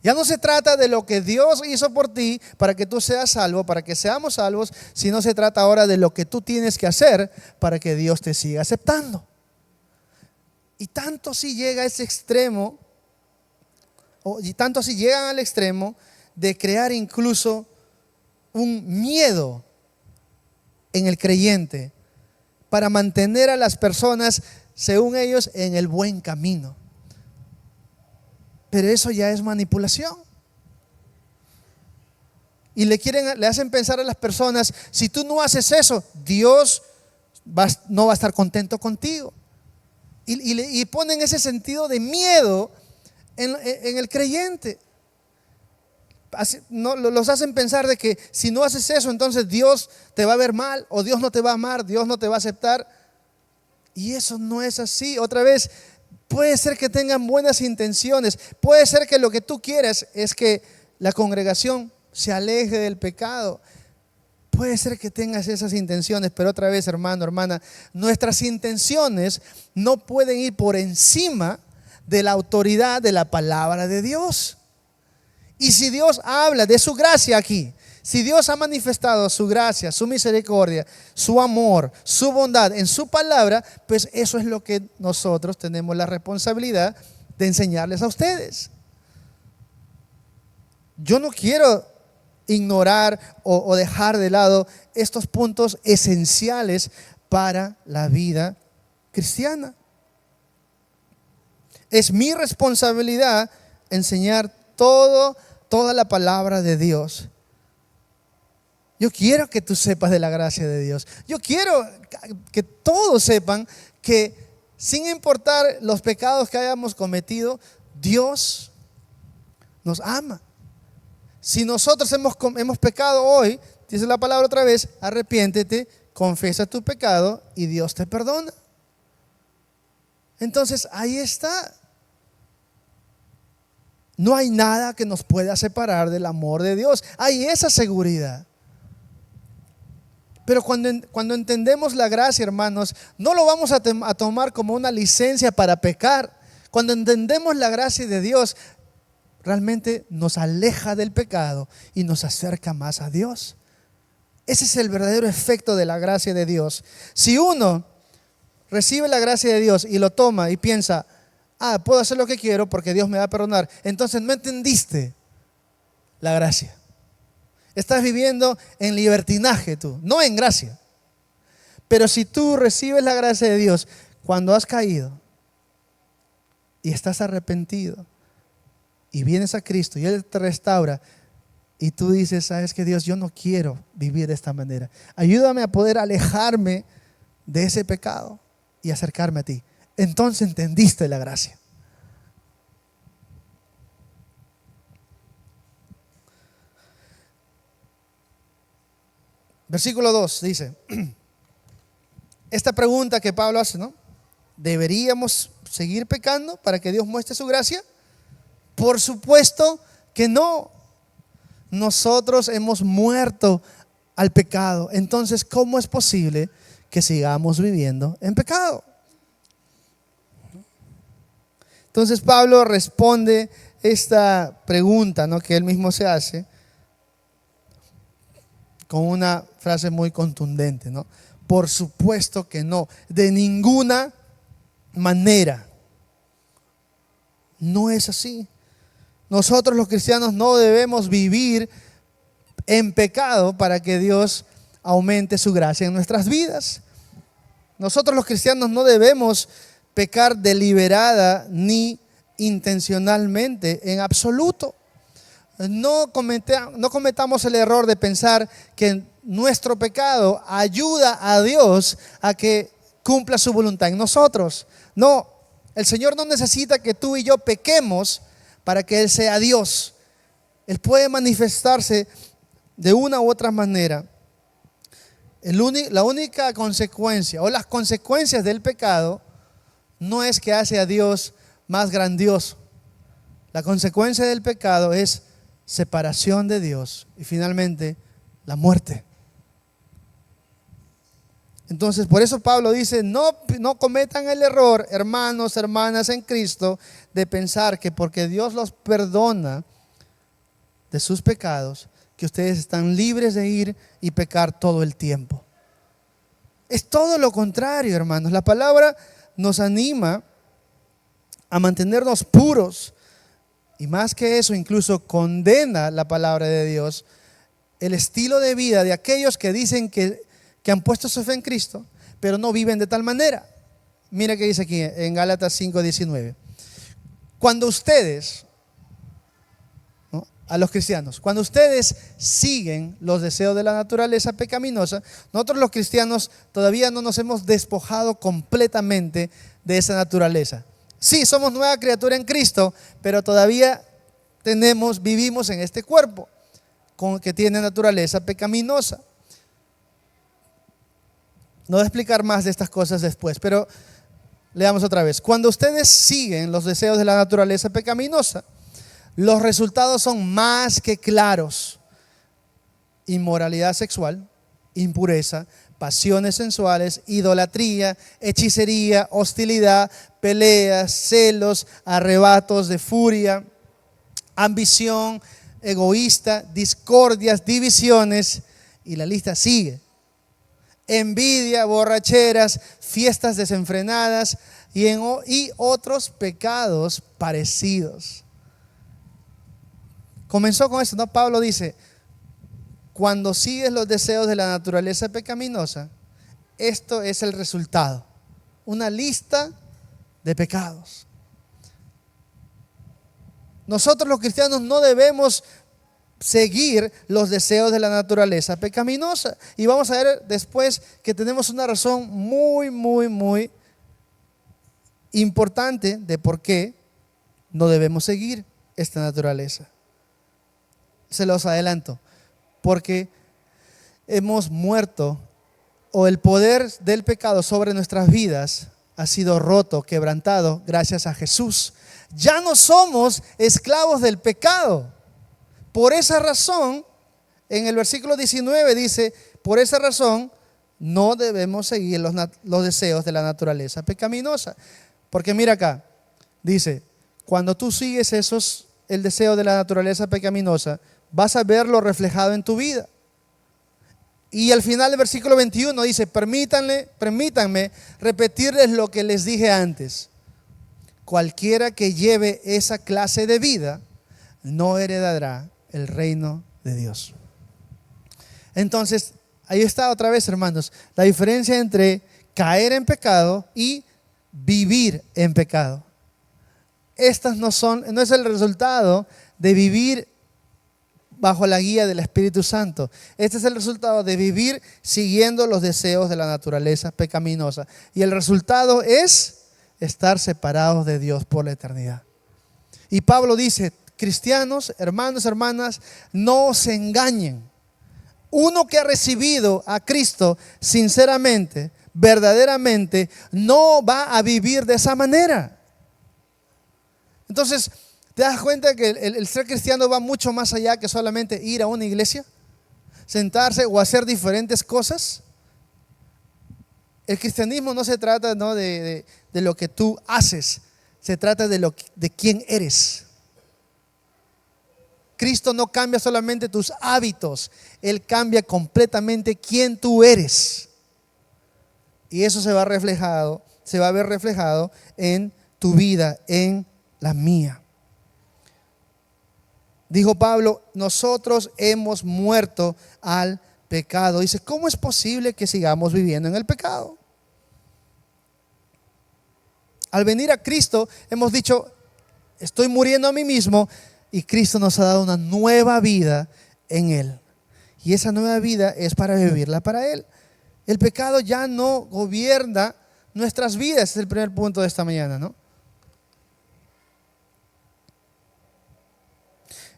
Ya no se trata de lo que Dios hizo por ti para que tú seas salvo, para que seamos salvos, sino se trata ahora de lo que tú tienes que hacer para que Dios te siga aceptando. Y tanto si llega a ese extremo, y tanto si llegan al extremo de crear incluso un miedo en el creyente para mantener a las personas, según ellos, en el buen camino. Pero eso ya es manipulación. Y le hacen pensar a las personas, si tú no haces eso, Dios no va a estar contento contigo. Y ponen ese sentido de miedo en el creyente. Los hacen pensar de que si no haces eso, entonces Dios te va a ver mal, o Dios no te va a amar, Dios no te va a aceptar. Y eso no es así. Otra vez, puede ser que tengan buenas intenciones, puede ser que lo que tú quieras es que la congregación se aleje del pecado. Puede ser que tengas esas intenciones, pero otra vez, hermano, hermana, nuestras intenciones no pueden ir por encima de la autoridad de la palabra de Dios. Y si Dios habla de su gracia aquí, si Dios ha manifestado su gracia, su misericordia, su amor, su bondad en su palabra, pues eso es lo que nosotros tenemos la responsabilidad de enseñarles a ustedes. Yo no quiero ignorar o dejar de lado estos puntos esenciales para la vida cristiana. Es mi responsabilidad enseñar toda la palabra de Dios. Yo quiero que tú sepas de la gracia de Dios. Yo quiero que todos sepan que sin importar los pecados que hayamos cometido, Dios nos ama. Si nosotros hemos pecado hoy, dice la palabra otra vez, arrepiéntete, confiesa tu pecado y Dios te perdona. Entonces ahí está. No hay nada que nos pueda separar del amor de Dios. Hay esa seguridad. Pero cuando entendemos la gracia, hermanos, no lo vamos a tomar como una licencia para pecar. Cuando entendemos la gracia de Dios, realmente nos aleja del pecado y nos acerca más a Dios. Ese es el verdadero efecto de la gracia de Dios. Si uno recibe la gracia de Dios y lo toma y piensa, puedo hacer lo que quiero porque Dios me va a perdonar, entonces no entendiste la gracia. Estás viviendo en libertinaje tú, no en gracia. Pero si tú recibes la gracia de Dios cuando has caído y estás arrepentido y vienes a Cristo y Él te restaura y tú dices, sabes que Dios, yo no quiero vivir de esta manera. Ayúdame a poder alejarme de ese pecado y acercarme a ti. Entonces entendiste la gracia. Versículo 2 dice, esta pregunta que Pablo hace, ¿no? ¿Deberíamos seguir pecando para que Dios muestre su gracia? Por supuesto que no. Nosotros hemos muerto al pecado. Entonces, ¿cómo es posible que sigamos viviendo en pecado? Entonces Pablo responde esta pregunta, ¿no?, que él mismo se hace con una frase muy contundente, ¿no? Por supuesto que no, de ninguna manera. No es así. Nosotros los cristianos no debemos vivir en pecado para que Dios aumente su gracia en nuestras vidas. Nosotros los cristianos no debemos pecar deliberada ni intencionalmente en absoluto. No cometamos el error de pensar que nuestro pecado ayuda a Dios a que cumpla su voluntad en nosotros. No, el Señor no necesita que tú y yo pequemos para que Él sea Dios. Él puede manifestarse de una u otra manera. La única consecuencia o las consecuencias del pecado no es que hace a Dios más grandioso. La consecuencia del pecado es separación de Dios y finalmente la muerte. Entonces, por eso Pablo dice, no cometan el error, hermanos, hermanas en Cristo, de pensar que porque Dios los perdona de sus pecados, que ustedes están libres de ir y pecar todo el tiempo. Es todo lo contrario, hermanos. La palabra nos anima a mantenernos puros. Y más que eso, incluso condena la palabra de Dios el estilo de vida de aquellos que dicen que han puesto su fe en Cristo, pero no viven de tal manera. Mira que dice aquí en Gálatas 5:19. Cuando ustedes, ¿no?, a los cristianos, cuando ustedes siguen los deseos de la naturaleza pecaminosa, nosotros los cristianos todavía no nos hemos despojado completamente de esa naturaleza. Sí, somos nueva criatura en Cristo, pero todavía vivimos en este cuerpo que tiene naturaleza pecaminosa. No voy a explicar más de estas cosas después, pero leamos otra vez. Cuando ustedes siguen los deseos de la naturaleza pecaminosa, los resultados son más que claros: inmoralidad sexual, impureza, pasiones sensuales, idolatría, hechicería, hostilidad, peleas, celos, arrebatos de furia, ambición egoísta, discordias, divisiones, y la lista sigue. Envidia, borracheras, fiestas desenfrenadas y otros pecados parecidos. Comenzó con esto, ¿no? Pablo dice, cuando sigues los deseos de la naturaleza pecaminosa, esto es el resultado: una lista de pecados. Nosotros los cristianos no debemos seguir los deseos de la naturaleza pecaminosa. Y vamos a ver después que tenemos una razón muy, muy, muy importante de por qué no debemos seguir esta naturaleza. Se los adelanto. Porque hemos muerto, o el poder del pecado sobre nuestras vidas ha sido roto, quebrantado gracias a Jesús. Ya no somos esclavos del pecado. Por esa razón, en el versículo 19 dice, por esa razón no debemos seguir los deseos de la naturaleza pecaminosa. Porque mira acá, dice, cuando tú sigues el deseo de la naturaleza pecaminosa, vas a verlo reflejado en tu vida. Y al final del versículo 21 dice, permítanme repetirles lo que les dije antes. Cualquiera que lleve esa clase de vida no heredará el reino de Dios. Entonces, ahí está otra vez, hermanos, la diferencia entre caer en pecado y vivir en pecado. Estas no es el resultado de vivir bajo la guía del Espíritu Santo. Este es el resultado de vivir siguiendo los deseos de la naturaleza pecaminosa. Y el resultado es estar separados de Dios por la eternidad. Y Pablo dice, cristianos, hermanos, hermanas, no se engañen. Uno que ha recibido a Cristo sinceramente, verdaderamente, no va a vivir de esa manera. Entonces, ¿te das cuenta que el ser cristiano va mucho más allá que solamente ir a una iglesia, sentarse o hacer diferentes cosas? El cristianismo no se trata, ¿no?, de lo que tú haces, se trata de quién eres. Cristo no cambia solamente tus hábitos, Él cambia completamente quién tú eres. Y eso se va a ver reflejado en tu vida, en la mía. Dijo Pablo, nosotros hemos muerto al pecado. Dice, ¿cómo es posible que sigamos viviendo en el pecado? Al venir a Cristo hemos dicho, estoy muriendo a mí mismo y Cristo nos ha dado una nueva vida en Él. Y esa nueva vida es para vivirla para Él. El pecado ya no gobierna nuestras vidas. Ese es el primer punto de esta mañana, ¿no?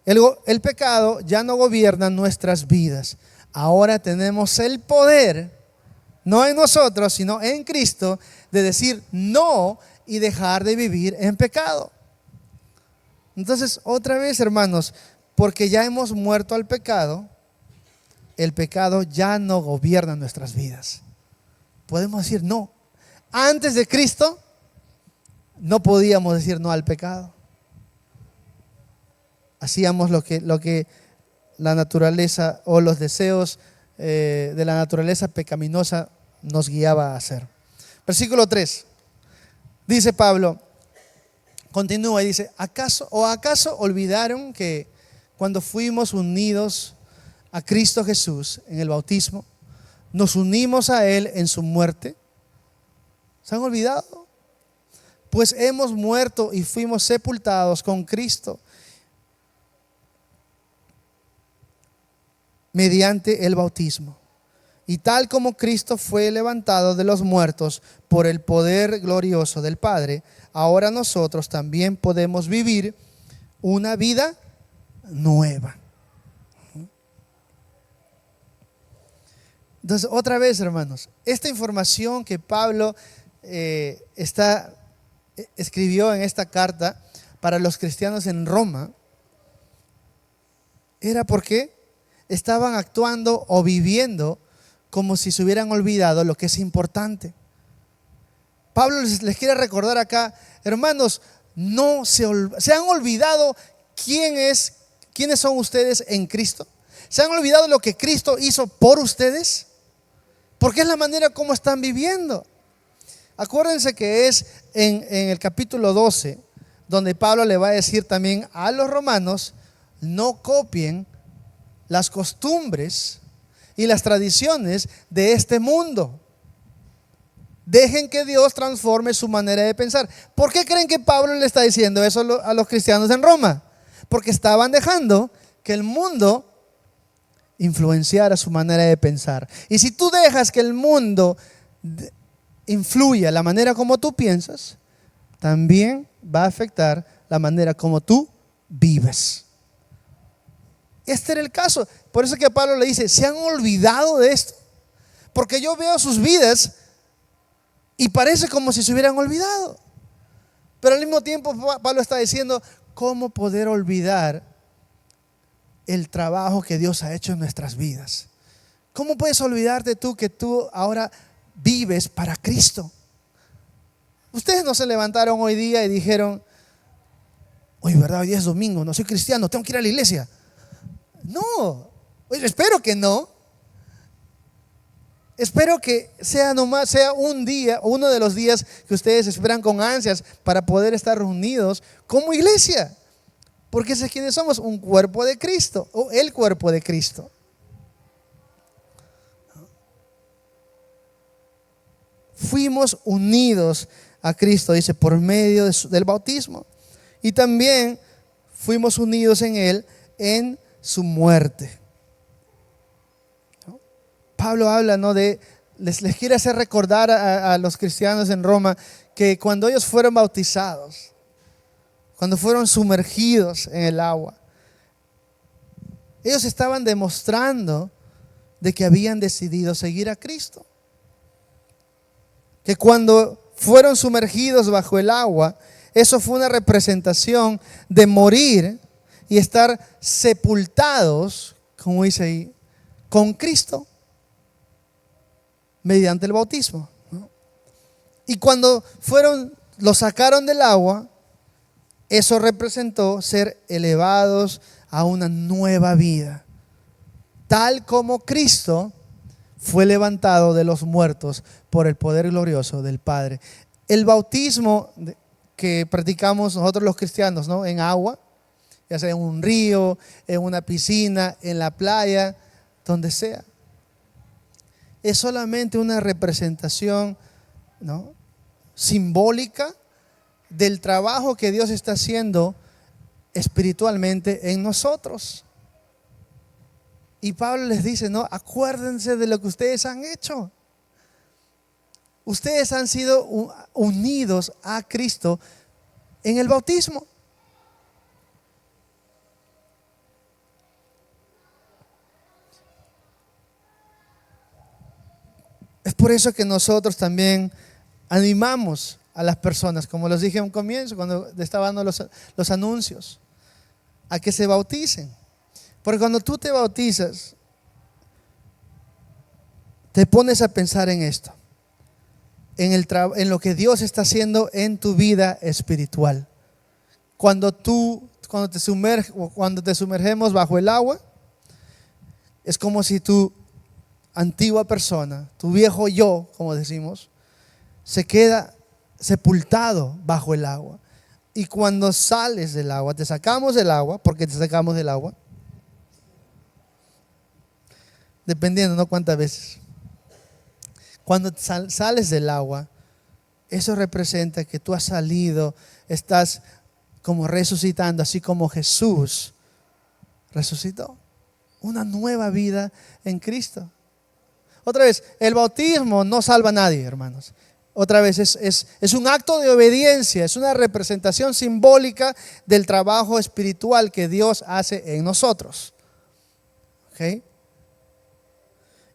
El pecado ya no gobierna nuestras vidas. Ahora tenemos el poder, no en nosotros, sino en Cristo, de decir no y dejar de vivir en pecado. Entonces, otra vez, hermanos, porque ya hemos muerto al pecado, el pecado ya no gobierna nuestras vidas. Podemos decir no. Antes de Cristo, no podíamos decir no al pecado. Hacíamos lo que la naturaleza o los deseos de la naturaleza pecaminosa nos guiaba a hacer. Versículo 3. Dice Pablo, continúa y dice, ¿acaso olvidaron que cuando fuimos unidos a Cristo Jesús en el bautismo, nos unimos a Él en su muerte? ¿Se han olvidado? Pues hemos muerto y fuimos sepultados con Cristo mediante el bautismo. Y tal como Cristo fue levantado de los muertos por el poder glorioso del Padre, ahora nosotros también podemos vivir una vida nueva. Entonces, otra vez, hermanos, esta información que Pablo escribió en esta carta para los cristianos en Roma, era porque estaban actuando o viviendo como si se hubieran olvidado lo que es importante. Pablo les quiere recordar acá, hermanos, no se han olvidado quiénes son ustedes en Cristo. ¿Se han olvidado lo que Cristo hizo por ustedes? Porque es la manera como están viviendo. Acuérdense que es en el capítulo 12 donde Pablo le va a decir también a los romanos, no copien las costumbres y las tradiciones de este mundo. Dejen que Dios transforme su manera de pensar. ¿Por qué creen que Pablo le está diciendo eso a los cristianos en Roma? Porque estaban dejando que el mundo influenciara su manera de pensar. Y si tú dejas que el mundo influya la manera como tú piensas, también va a afectar la manera como tú vives. Este era el caso. Por eso que Pablo le dice, ¿se han olvidado de esto? Porque yo veo sus vidas y parece como si se hubieran olvidado. Pero al mismo tiempo Pablo está diciendo, ¿cómo poder olvidar el trabajo que Dios ha hecho en nuestras vidas? ¿Cómo puedes olvidarte tú que tú ahora vives para Cristo? Ustedes no se levantaron hoy día y dijeron, hoy verdad, hoy día es domingo, no soy cristiano, tengo que ir a la iglesia. No, espero que no. Espero que sea un día, uno de los días que ustedes esperan con ansias para poder estar reunidos como iglesia. Porque es quienes somos, un cuerpo de Cristo, o el cuerpo de Cristo. Fuimos unidos a Cristo, dice, por medio del bautismo. Y también fuimos unidos en Él en su muerte. ¿No? Pablo habla, ¿no?, les quiere hacer recordar a los cristianos en Roma que cuando ellos fueron bautizados, cuando fueron sumergidos en el agua, ellos estaban demostrando de que habían decidido seguir a Cristo. Que cuando fueron sumergidos bajo el agua, eso fue una representación de morir y estar sepultados, como dice ahí, con Cristo mediante el bautismo, ¿no? Y cuando los sacaron del agua, eso representó ser elevados a una nueva vida, tal como Cristo fue levantado de los muertos por el poder glorioso del Padre. El bautismo que practicamos nosotros los cristianos, ¿no?, en agua, ya sea en un río, en una piscina, en la playa, donde sea, es solamente una representación, ¿no?, simbólica del trabajo que Dios está haciendo espiritualmente en nosotros. Y Pablo les dice, no, acuérdense de lo que ustedes han hecho. Ustedes han sido unidos a Cristo en el bautismo. Es por eso que nosotros también animamos a las personas, como les dije en un comienzo, cuando estaba dando los anuncios, a que se bauticen. Porque cuando tú te bautizas, te pones a pensar en esto, en lo que Dios está haciendo en tu vida espiritual. Cuando te sumergemos bajo el agua, es como si tu antigua persona, tu viejo yo, como decimos, se queda sepultado bajo el agua. Y cuando sales del agua, te sacamos del agua, porque te sacamos del agua, dependiendo, ¿no? Cuántas veces. Cuando sales del agua, eso representa que tú has salido, estás como resucitando, así como Jesús resucitó. Una nueva vida en Cristo. Otra vez, el bautismo no salva a nadie, hermanos. Otra vez, es un acto de obediencia, es una representación simbólica del trabajo espiritual que Dios hace en nosotros. ¿Ok?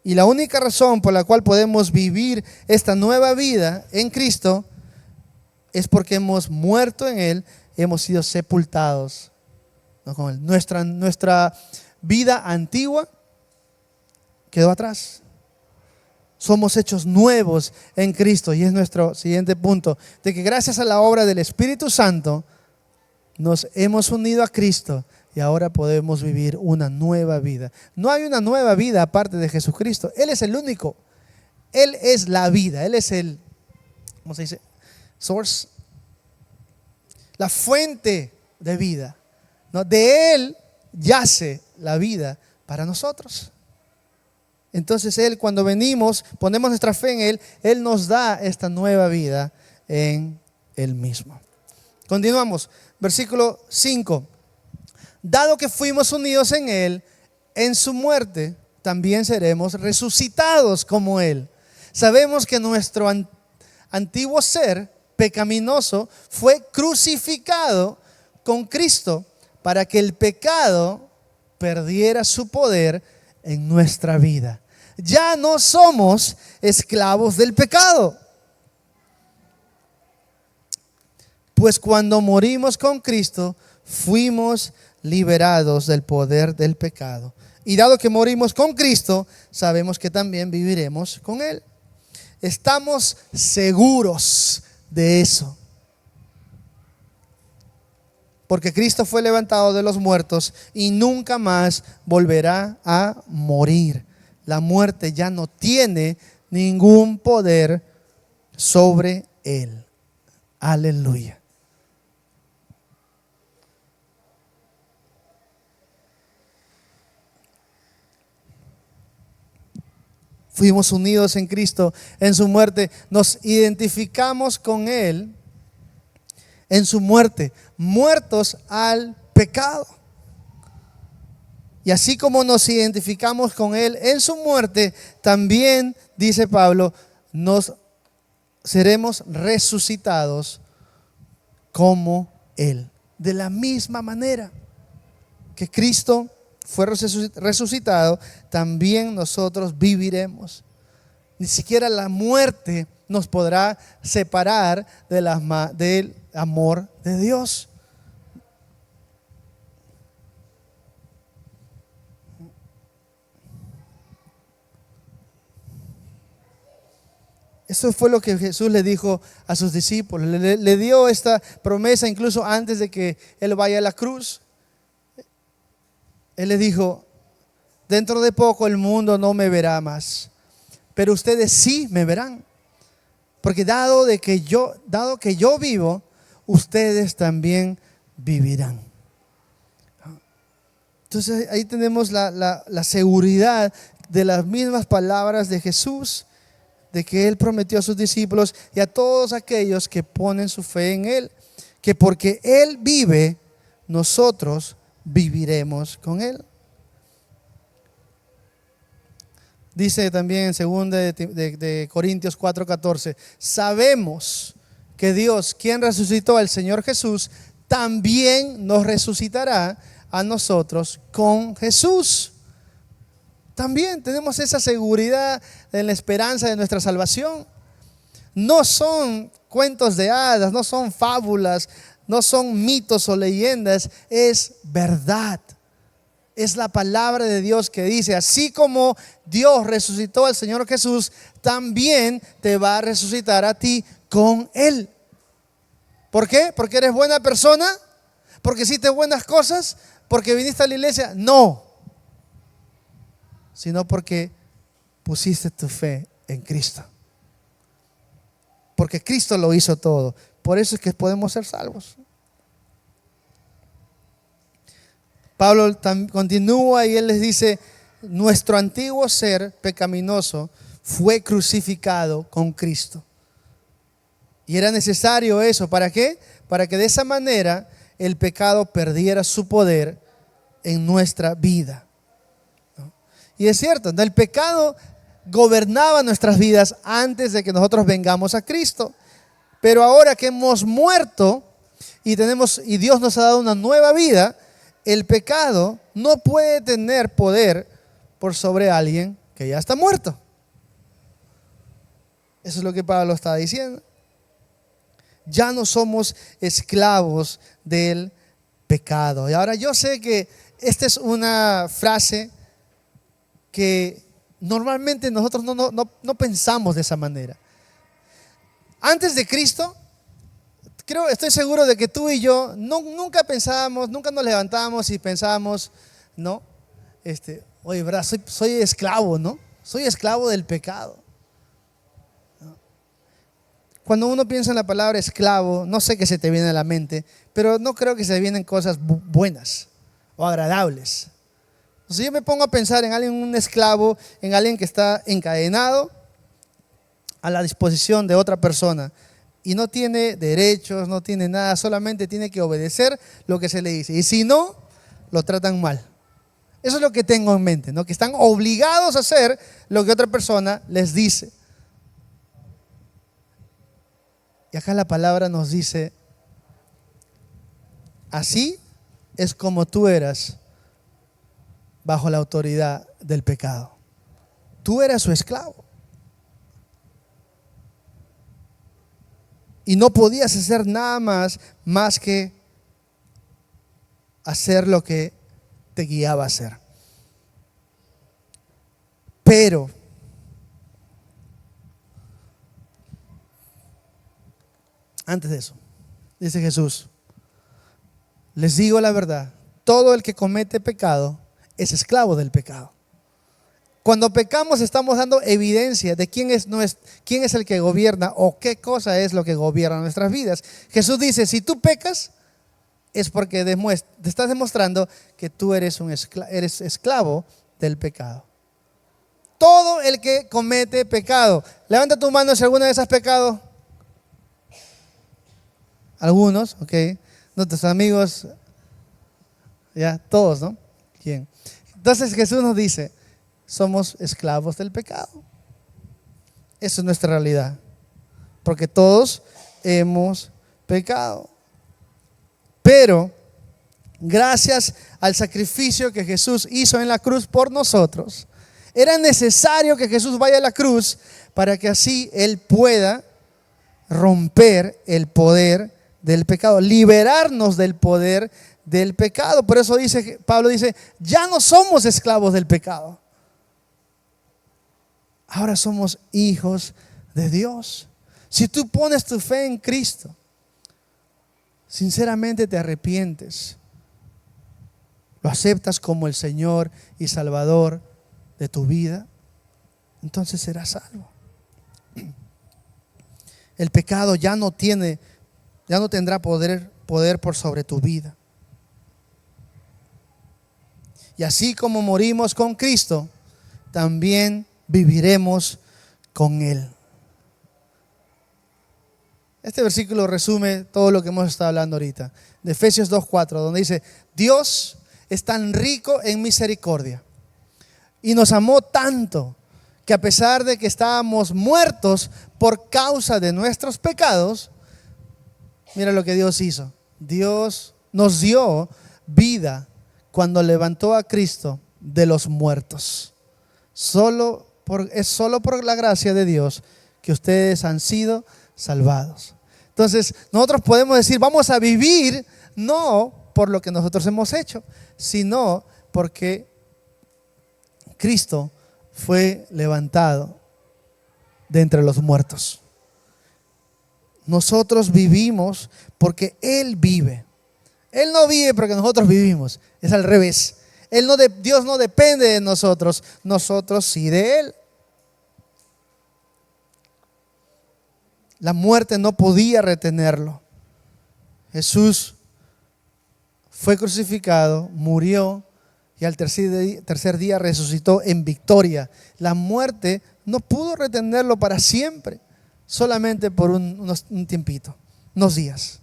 Y la única razón por la cual podemos vivir esta nueva vida en Cristo es porque hemos muerto en Él, hemos sido sepultados, ¿no? Con Él. Nuestra vida antigua quedó atrás. Somos hechos nuevos en Cristo, y es nuestro siguiente punto, de que gracias a la obra del Espíritu Santo nos hemos unido a Cristo. Y ahora podemos vivir una nueva vida. No hay una nueva vida aparte de Jesucristo. Él es el único. Él es la vida. Él es el, ¿cómo se dice? Source. La fuente de vida, ¿no? De Él yace la vida para nosotros. Entonces Él, cuando venimos, ponemos nuestra fe en Él, Él nos da esta nueva vida en Él mismo. Continuamos. Versículo 5. Dado que fuimos unidos en Él, en su muerte también seremos resucitados como Él. Sabemos que nuestro antiguo ser pecaminoso fue crucificado con Cristo para que el pecado perdiera su poder en nuestra vida. Ya no somos esclavos del pecado. Pues cuando morimos con Cristo, fuimos liberados del poder del pecado. Y dado que morimos con Cristo, sabemos que también viviremos con Él. Estamos seguros de eso. Porque Cristo fue levantado de los muertos y nunca más volverá a morir. La muerte ya no tiene ningún poder sobre Él. Aleluya. Fuimos unidos en Cristo, en su muerte. Nos identificamos con Él en su muerte, muertos al pecado. Y así como nos identificamos con Él en su muerte, también, dice Pablo, nos seremos resucitados como Él. De la misma manera que Cristo fue resucitado, también nosotros viviremos. Ni siquiera la muerte nos podrá separar del amor de Dios. Eso fue lo que Jesús le dijo a sus discípulos. Le dio esta promesa incluso antes de que Él vaya a la cruz. Él le dijo: dentro de poco el mundo no me verá más, pero ustedes sí me verán. Porque dado que yo vivo, ustedes también vivirán. Entonces ahí tenemos la seguridad de las mismas palabras de Jesús, de que Él prometió a sus discípulos y a todos aquellos que ponen su fe en Él. que porque Él vive, nosotros viviremos con Él. Dice también en 2 de Corintios 4:14, sabemos que Dios, quien resucitó al Señor Jesús, también nos resucitará a nosotros con Jesús. También tenemos esa seguridad en la esperanza de nuestra salvación. No son cuentos de hadas, no son fábulas, no son mitos o leyendas, es verdad. Es la palabra de Dios que dice, así como Dios resucitó al Señor Jesús, también te va a resucitar a ti con Él. ¿Por qué? ¿Porque eres buena persona? ¿Porque hiciste buenas cosas? ¿Porque viniste a la iglesia? No. Sino porque pusiste tu fe en Cristo. Porque Cristo lo hizo todo. Por eso es que podemos ser salvos. Pablo continúa y él les dice, nuestro antiguo ser pecaminoso fue crucificado con Cristo. Y era necesario eso, ¿para qué? Para que de esa manera el pecado perdiera su poder en nuestra vida. ¿No? Y es cierto, el pecado gobernaba nuestras vidas antes de que nosotros vengamos a Cristo. Pero ahora que hemos muerto y Dios nos ha dado una nueva vida, el pecado no puede tener poder por sobre alguien que ya está muerto. Eso es lo que Pablo está diciendo. Ya no somos esclavos del pecado. Y ahora yo sé que esta es una frase que normalmente nosotros no pensamos de esa manera. Antes de Cristo, estoy seguro de que tú y yo nunca pensábamos, nunca nos levantábamos y pensábamos, no, oye, ¿verdad? Soy esclavo, ¿no? Soy esclavo del pecado. ¿No? Cuando uno piensa en la palabra esclavo, no sé qué se te viene a la mente, pero no creo que se vienen cosas buenas o agradables. Si yo me pongo a pensar en alguien, un esclavo, en alguien que está encadenado a la disposición de otra persona y no tiene derechos, no tiene nada, solamente tiene que obedecer lo que se le dice. Y si no, lo tratan mal. Eso es lo que tengo en mente, ¿no? Que están obligados a hacer lo que otra persona les dice. Y acá la palabra nos dice, así es como tú eras bajo la autoridad del pecado. Tú eras su esclavo. Y no podías hacer nada más que hacer lo que te guiaba a hacer. Pero antes de eso, dice Jesús, les digo la verdad, todo el que comete pecado es esclavo del pecado. Cuando pecamos estamos dando evidencia de quién es el que gobierna o qué cosa es lo que gobierna nuestras vidas. Jesús dice, si tú pecas es porque te estás demostrando que tú eres esclavo del pecado. Todo el que comete pecado. Levanta tu mano si alguna vez has pecado. Algunos, ok. Nuestros amigos, ya, todos, ¿no? Bien. Entonces Jesús nos dice, somos esclavos del pecado. Esa es nuestra realidad. Porque todos hemos pecado. Pero, gracias al sacrificio que Jesús hizo en la cruz por nosotros, era necesario que Jesús vaya a la cruz para que así Él pueda romper el poder del pecado, liberarnos del poder del pecado. Por eso Pablo dice, ya no somos esclavos del pecado. Ahora somos hijos de Dios. Si tú pones tu fe en Cristo, sinceramente te arrepientes, lo aceptas como el Señor y Salvador de tu vida, entonces serás salvo. El pecado ya no tendrá poder por sobre tu vida. Y así como morimos con Cristo, también viviremos con Él. Este versículo resume todo lo que hemos estado hablando ahorita. De Efesios 2:4, donde dice: Dios es tan rico en misericordia y nos amó tanto que a pesar de que estábamos muertos por causa de nuestros pecados, mira lo que Dios hizo. Dios nos dio vida cuando levantó a Cristo de los muertos. Es solo por la gracia de Dios que ustedes han sido salvados. Entonces, nosotros podemos decir, vamos a vivir no por lo que nosotros hemos hecho, sino porque Cristo fue levantado de entre los muertos. Nosotros vivimos porque Él vive. Él no vive porque nosotros vivimos, es al revés. Dios no depende de nosotros, nosotros sí de Él. La muerte no podía retenerlo. Jesús fue crucificado, murió y al tercer día resucitó en victoria. La muerte no pudo retenerlo para siempre, solamente por un tiempito, unos días.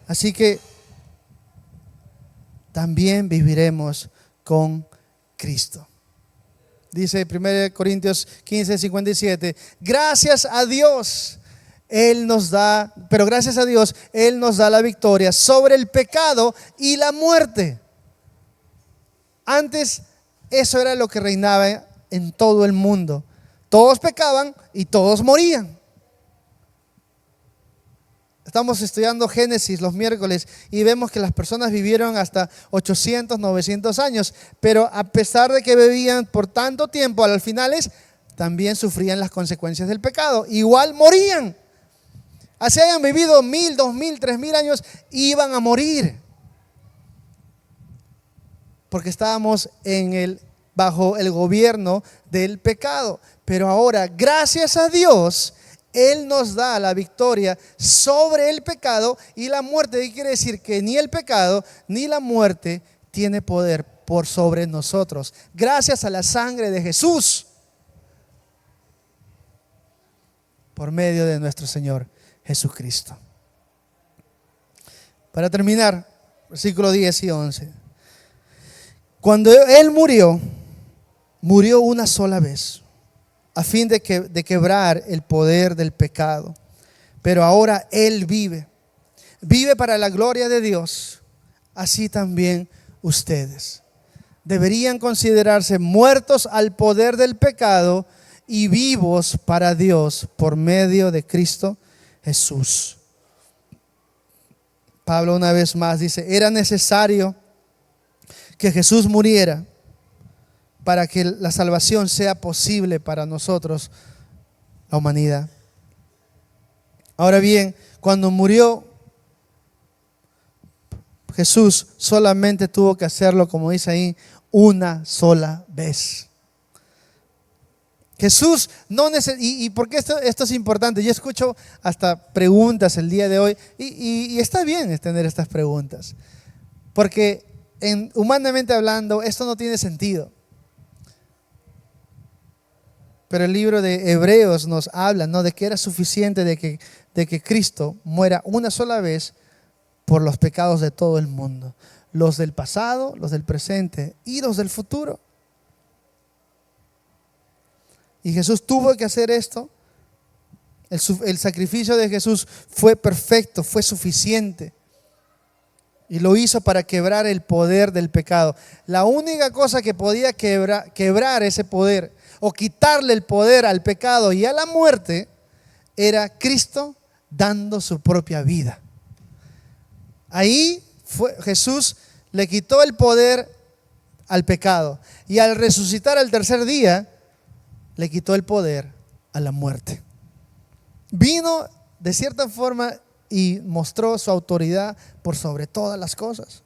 Así que también viviremos con Cristo. Dice 1 Corintios 15:57, gracias a Dios, Él nos da la victoria sobre el pecado y la muerte. Antes eso era lo que reinaba en todo el mundo. Todos pecaban y todos morían. Estamos estudiando Génesis los miércoles y vemos que las personas vivieron hasta 800, 900 años, pero a pesar de que vivían por tanto tiempo, al final también sufrían las consecuencias del pecado. Igual morían. Así hayan vivido 1000, 2000, 3000 años, iban a morir. Porque estábamos bajo el gobierno del pecado. Pero ahora, gracias a Dios, Él nos da la victoria sobre el pecado y la muerte. ¿Qué quiere decir? Que ni el pecado ni la muerte tiene poder por sobre nosotros. Gracias a la sangre de Jesús, por medio de nuestro Señor Jesucristo. Para terminar, versículos 10 y 11. Cuando Él murió una sola vez, a fin de quebrar el poder del pecado. Pero ahora Él vive para la gloria de Dios. Así también ustedes deberían considerarse muertos al poder del pecado y vivos para Dios por medio de Cristo Jesús. Pablo una vez más dice, era necesario que Jesús muriera para que la salvación sea posible para nosotros, la humanidad. Ahora bien, cuando murió Jesús, solamente tuvo que hacerlo, como dice ahí, una sola vez. Jesús no necesita, y ¿por qué esto es importante? Yo escucho hasta preguntas el día de hoy, y está bien tener estas preguntas, porque humanamente hablando, esto no tiene sentido. Pero el libro de Hebreos nos habla, ¿no?, de que era suficiente de que Cristo muera una sola vez por los pecados de todo el mundo. Los del pasado, los del presente y los del futuro. Y Jesús tuvo que hacer esto. El sacrificio de Jesús fue perfecto, fue suficiente. Y lo hizo para quebrar el poder del pecado. La única cosa que podía quebrar ese poder o quitarle el poder al pecado y a la muerte era Cristo dando su propia vida. Ahí Jesús le quitó el poder al pecado y al resucitar al tercer día le quitó el poder a la muerte. Vino de cierta forma y mostró su autoridad por sobre todas las cosas.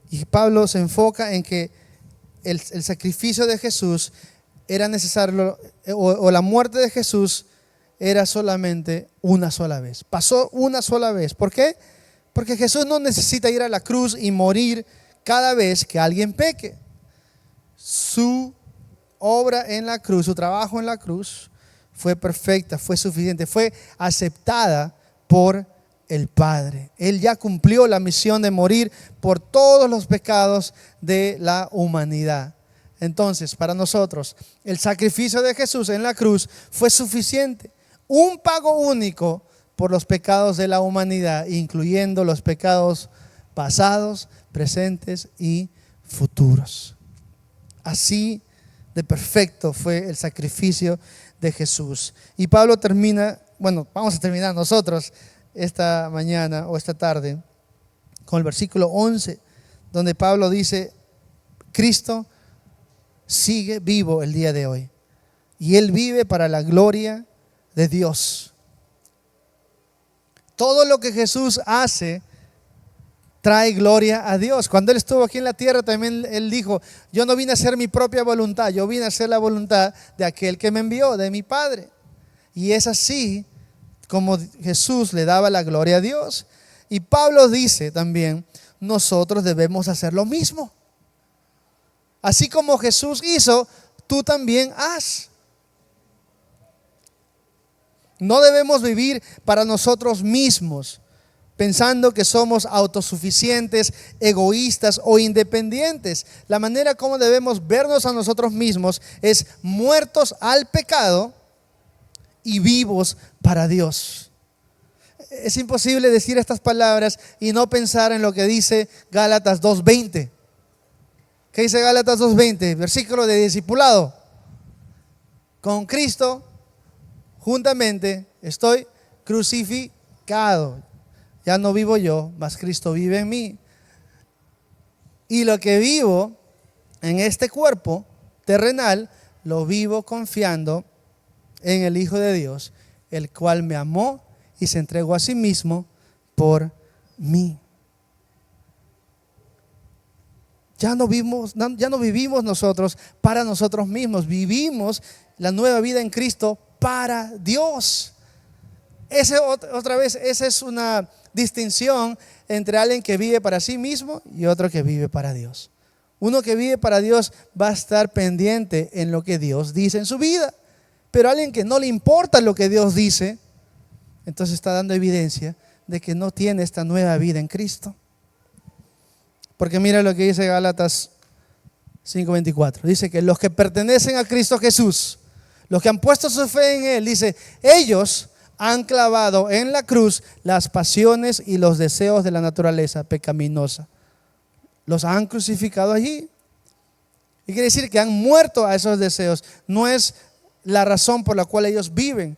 Y Pablo se enfoca en que el sacrificio de Jesús era necesario, o la muerte de Jesús era solamente una sola vez. Pasó una sola vez. ¿Por qué? Porque Jesús no necesita ir a la cruz y morir cada vez que alguien peque. Su obra en la cruz, su trabajo en la cruz, fue perfecta, fue suficiente, fue aceptada por el Padre. Él ya cumplió la misión de morir por todos los pecados de la humanidad. Entonces, para nosotros, el sacrificio de Jesús en la cruz fue suficiente. Un pago único por los pecados de la humanidad, incluyendo los pecados pasados, presentes y futuros. Así de perfecto fue el sacrificio de Jesús. Y Pablo termina, bueno, vamos a terminar nosotros esta mañana o esta tarde con el versículo 11, donde Pablo dice: Cristo sigue vivo el día de hoy y Él vive para la gloria de Dios. Todo lo que Jesús hace trae gloria a Dios. Cuando Él estuvo aquí en la tierra también Él dijo: yo no vine a hacer mi propia voluntad, yo vine a hacer la voluntad de aquel que me envió, de mi Padre. Y es así como Jesús le daba la gloria a Dios. Y Pablo dice también: nosotros debemos hacer lo mismo. Así como Jesús hizo, tú también haz. No debemos vivir para nosotros mismos, pensando que somos autosuficientes, egoístas o independientes. La manera como debemos vernos a nosotros mismos es muertos al pecado y vivos para Dios. Es imposible decir estas palabras y no pensar en lo que dice Gálatas 2:20. ¿Qué dice Gálatas 2:20? Versículo de discipulado. Con Cristo juntamente estoy crucificado. Ya no vivo yo, mas Cristo vive en mí. Y lo que vivo en este cuerpo terrenal, lo vivo confiando en el Hijo de Dios, el cual me amó y se entregó a sí mismo por mí. Ya no vivimos nosotros para nosotros mismos, vivimos la nueva vida en Cristo para Dios. Esa es una distinción entre alguien que vive para sí mismo y otro que vive para Dios. Uno que vive para Dios va a estar pendiente en lo que Dios dice en su vida, pero alguien que no le importa lo que Dios dice, entonces está dando evidencia de que no tiene esta nueva vida en Cristo. Porque mira lo que dice Gálatas 5:24. Dice que los que pertenecen a Cristo Jesús, los que han puesto su fe en Él, dice, ellos han clavado en la cruz las pasiones y los deseos de la naturaleza pecaminosa. Los han crucificado allí. Y quiere decir que han muerto a esos deseos. No es la razón por la cual ellos viven.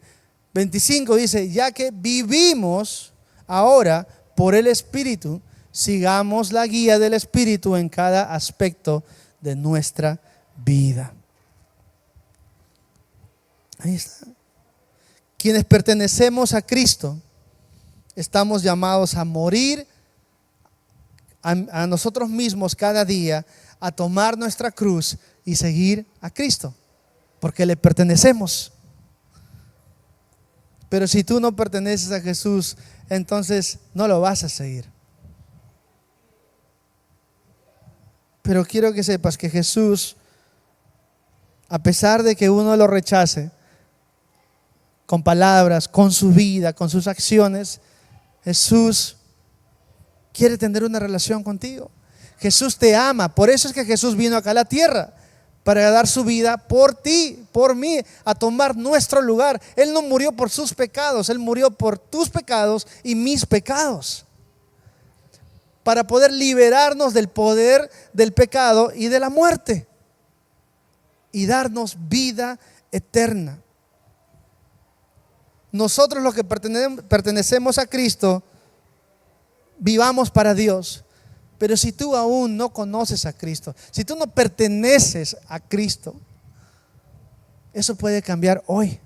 25 dice, ya que vivimos ahora por el Espíritu, sigamos la guía del Espíritu en cada aspecto de nuestra vida. Ahí está. Quienes pertenecemos a Cristo, estamos llamados a morir a nosotros mismos cada día, a tomar nuestra cruz y seguir a Cristo, porque le pertenecemos. Pero si tú no perteneces a Jesús, entonces no lo vas a seguir. Pero quiero que sepas que Jesús, a pesar de que uno lo rechace, con palabras, con su vida, con sus acciones, Jesús quiere tener una relación contigo. Jesús te ama. Por eso es que Jesús vino acá a la tierra, para dar su vida por ti, por mí, a tomar nuestro lugar. Él no murió por sus pecados, Él murió por tus pecados y mis pecados, para poder liberarnos del poder del pecado y de la muerte y darnos vida eterna. Nosotros los que pertenecemos a Cristo, vivamos para Dios. Pero si tú aún no conoces a Cristo, si tú no perteneces a Cristo, eso puede cambiar hoy.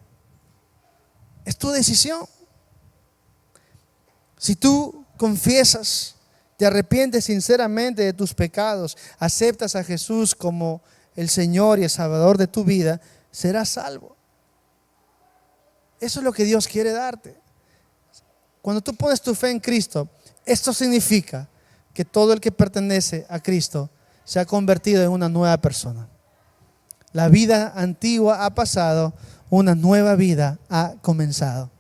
Es tu decisión. Si tú confiesas, te arrepientes sinceramente de tus pecados, aceptas a Jesús como el Señor y el Salvador de tu vida, serás salvo. Eso es lo que Dios quiere darte. Cuando tú pones tu fe en Cristo, esto significa que todo el que pertenece a Cristo se ha convertido en una nueva persona. La vida antigua ha pasado, una nueva vida ha comenzado.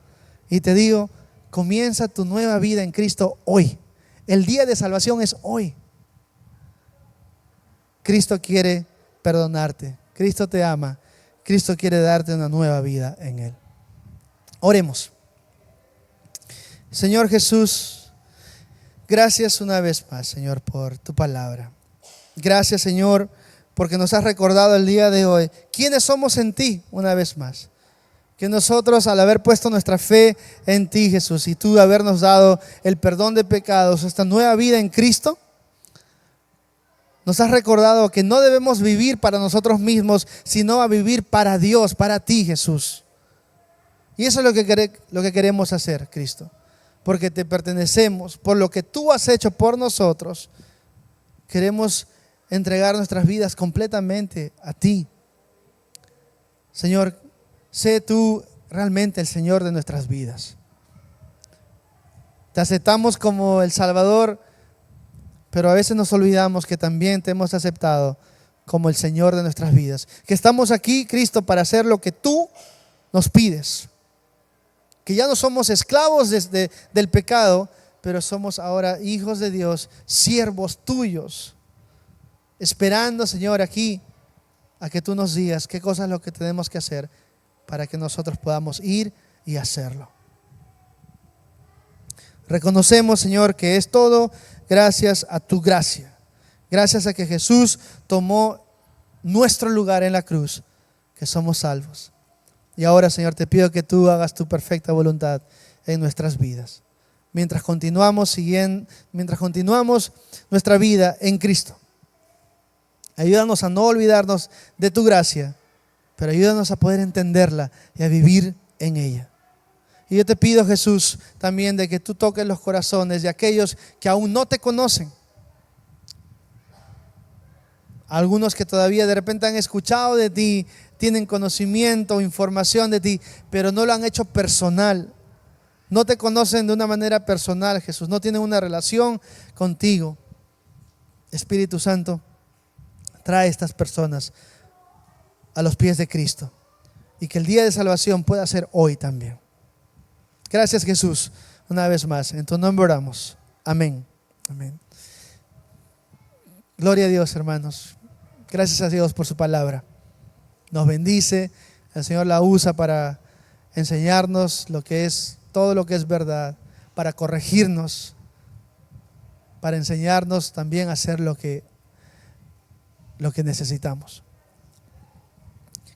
Y te digo, comienza tu nueva vida en Cristo hoy. El día de salvación es hoy. Cristo quiere perdonarte. Cristo te ama. Cristo quiere darte una nueva vida en Él. Oremos. Señor Jesús, gracias una vez más, Señor, por tu palabra. Gracias, Señor, porque nos has recordado el día de hoy quiénes somos en ti una vez más. Que nosotros, al haber puesto nuestra fe en ti, Jesús, y tú habernos dado el perdón de pecados, esta nueva vida en Cristo, nos has recordado que no debemos vivir para nosotros mismos, sino a vivir para Dios, para ti, Jesús. Y eso es lo que queremos hacer, Cristo, porque te pertenecemos, por lo que tú has hecho por nosotros. Queremos entregar nuestras vidas completamente a ti. Señor, sé tú realmente el Señor de nuestras vidas. Te aceptamos como el Salvador, pero a veces nos olvidamos que también te hemos aceptado como el Señor de nuestras vidas. Que estamos aquí, Cristo, para hacer lo que tú nos pides. Que ya no somos esclavos del pecado, pero somos ahora hijos de Dios, siervos tuyos, esperando, Señor, aquí a que tú nos digas qué cosa es lo que tenemos que hacer para que nosotros podamos ir y hacerlo. Reconocemos, Señor, que es todo gracias a tu gracia. Gracias a que Jesús tomó nuestro lugar en la cruz, que somos salvos. Y ahora, Señor, te pido que tú hagas tu perfecta voluntad en nuestras vidas. Mientras continuamos nuestra vida en Cristo. Ayúdanos a no olvidarnos de tu gracia, pero ayúdanos a poder entenderla y a vivir en ella. Y yo te pido, Jesús, también de que tú toques los corazones de aquellos que aún no te conocen. Algunos que todavía de repente han escuchado de ti, tienen conocimiento o información de ti, pero no lo han hecho personal. No te conocen de una manera personal, Jesús. No tienen una relación contigo. Espíritu Santo, trae a estas personas a los pies de Cristo. Y que el día de salvación pueda ser hoy también. Gracias, Jesús, una vez más. En tu nombre oramos. Amén. Amén. Gloria a Dios, hermanos. Gracias a Dios por su palabra. Nos bendice. El Señor la usa para enseñarnos todo lo que es verdad, para corregirnos, para enseñarnos también a hacer lo que necesitamos.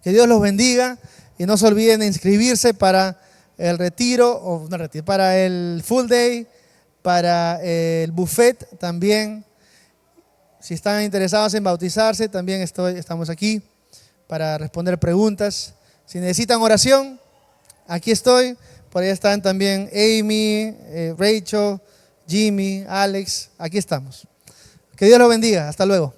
Que Dios los bendiga y no se olviden de inscribirse para el retiro, para el full day, para el buffet también. Si están interesados en bautizarse, también estamos aquí para responder preguntas. Si necesitan oración, aquí estoy. Por ahí están también Amy, Rachel, Jimmy, Alex. Aquí estamos. Que Dios los bendiga. Hasta luego.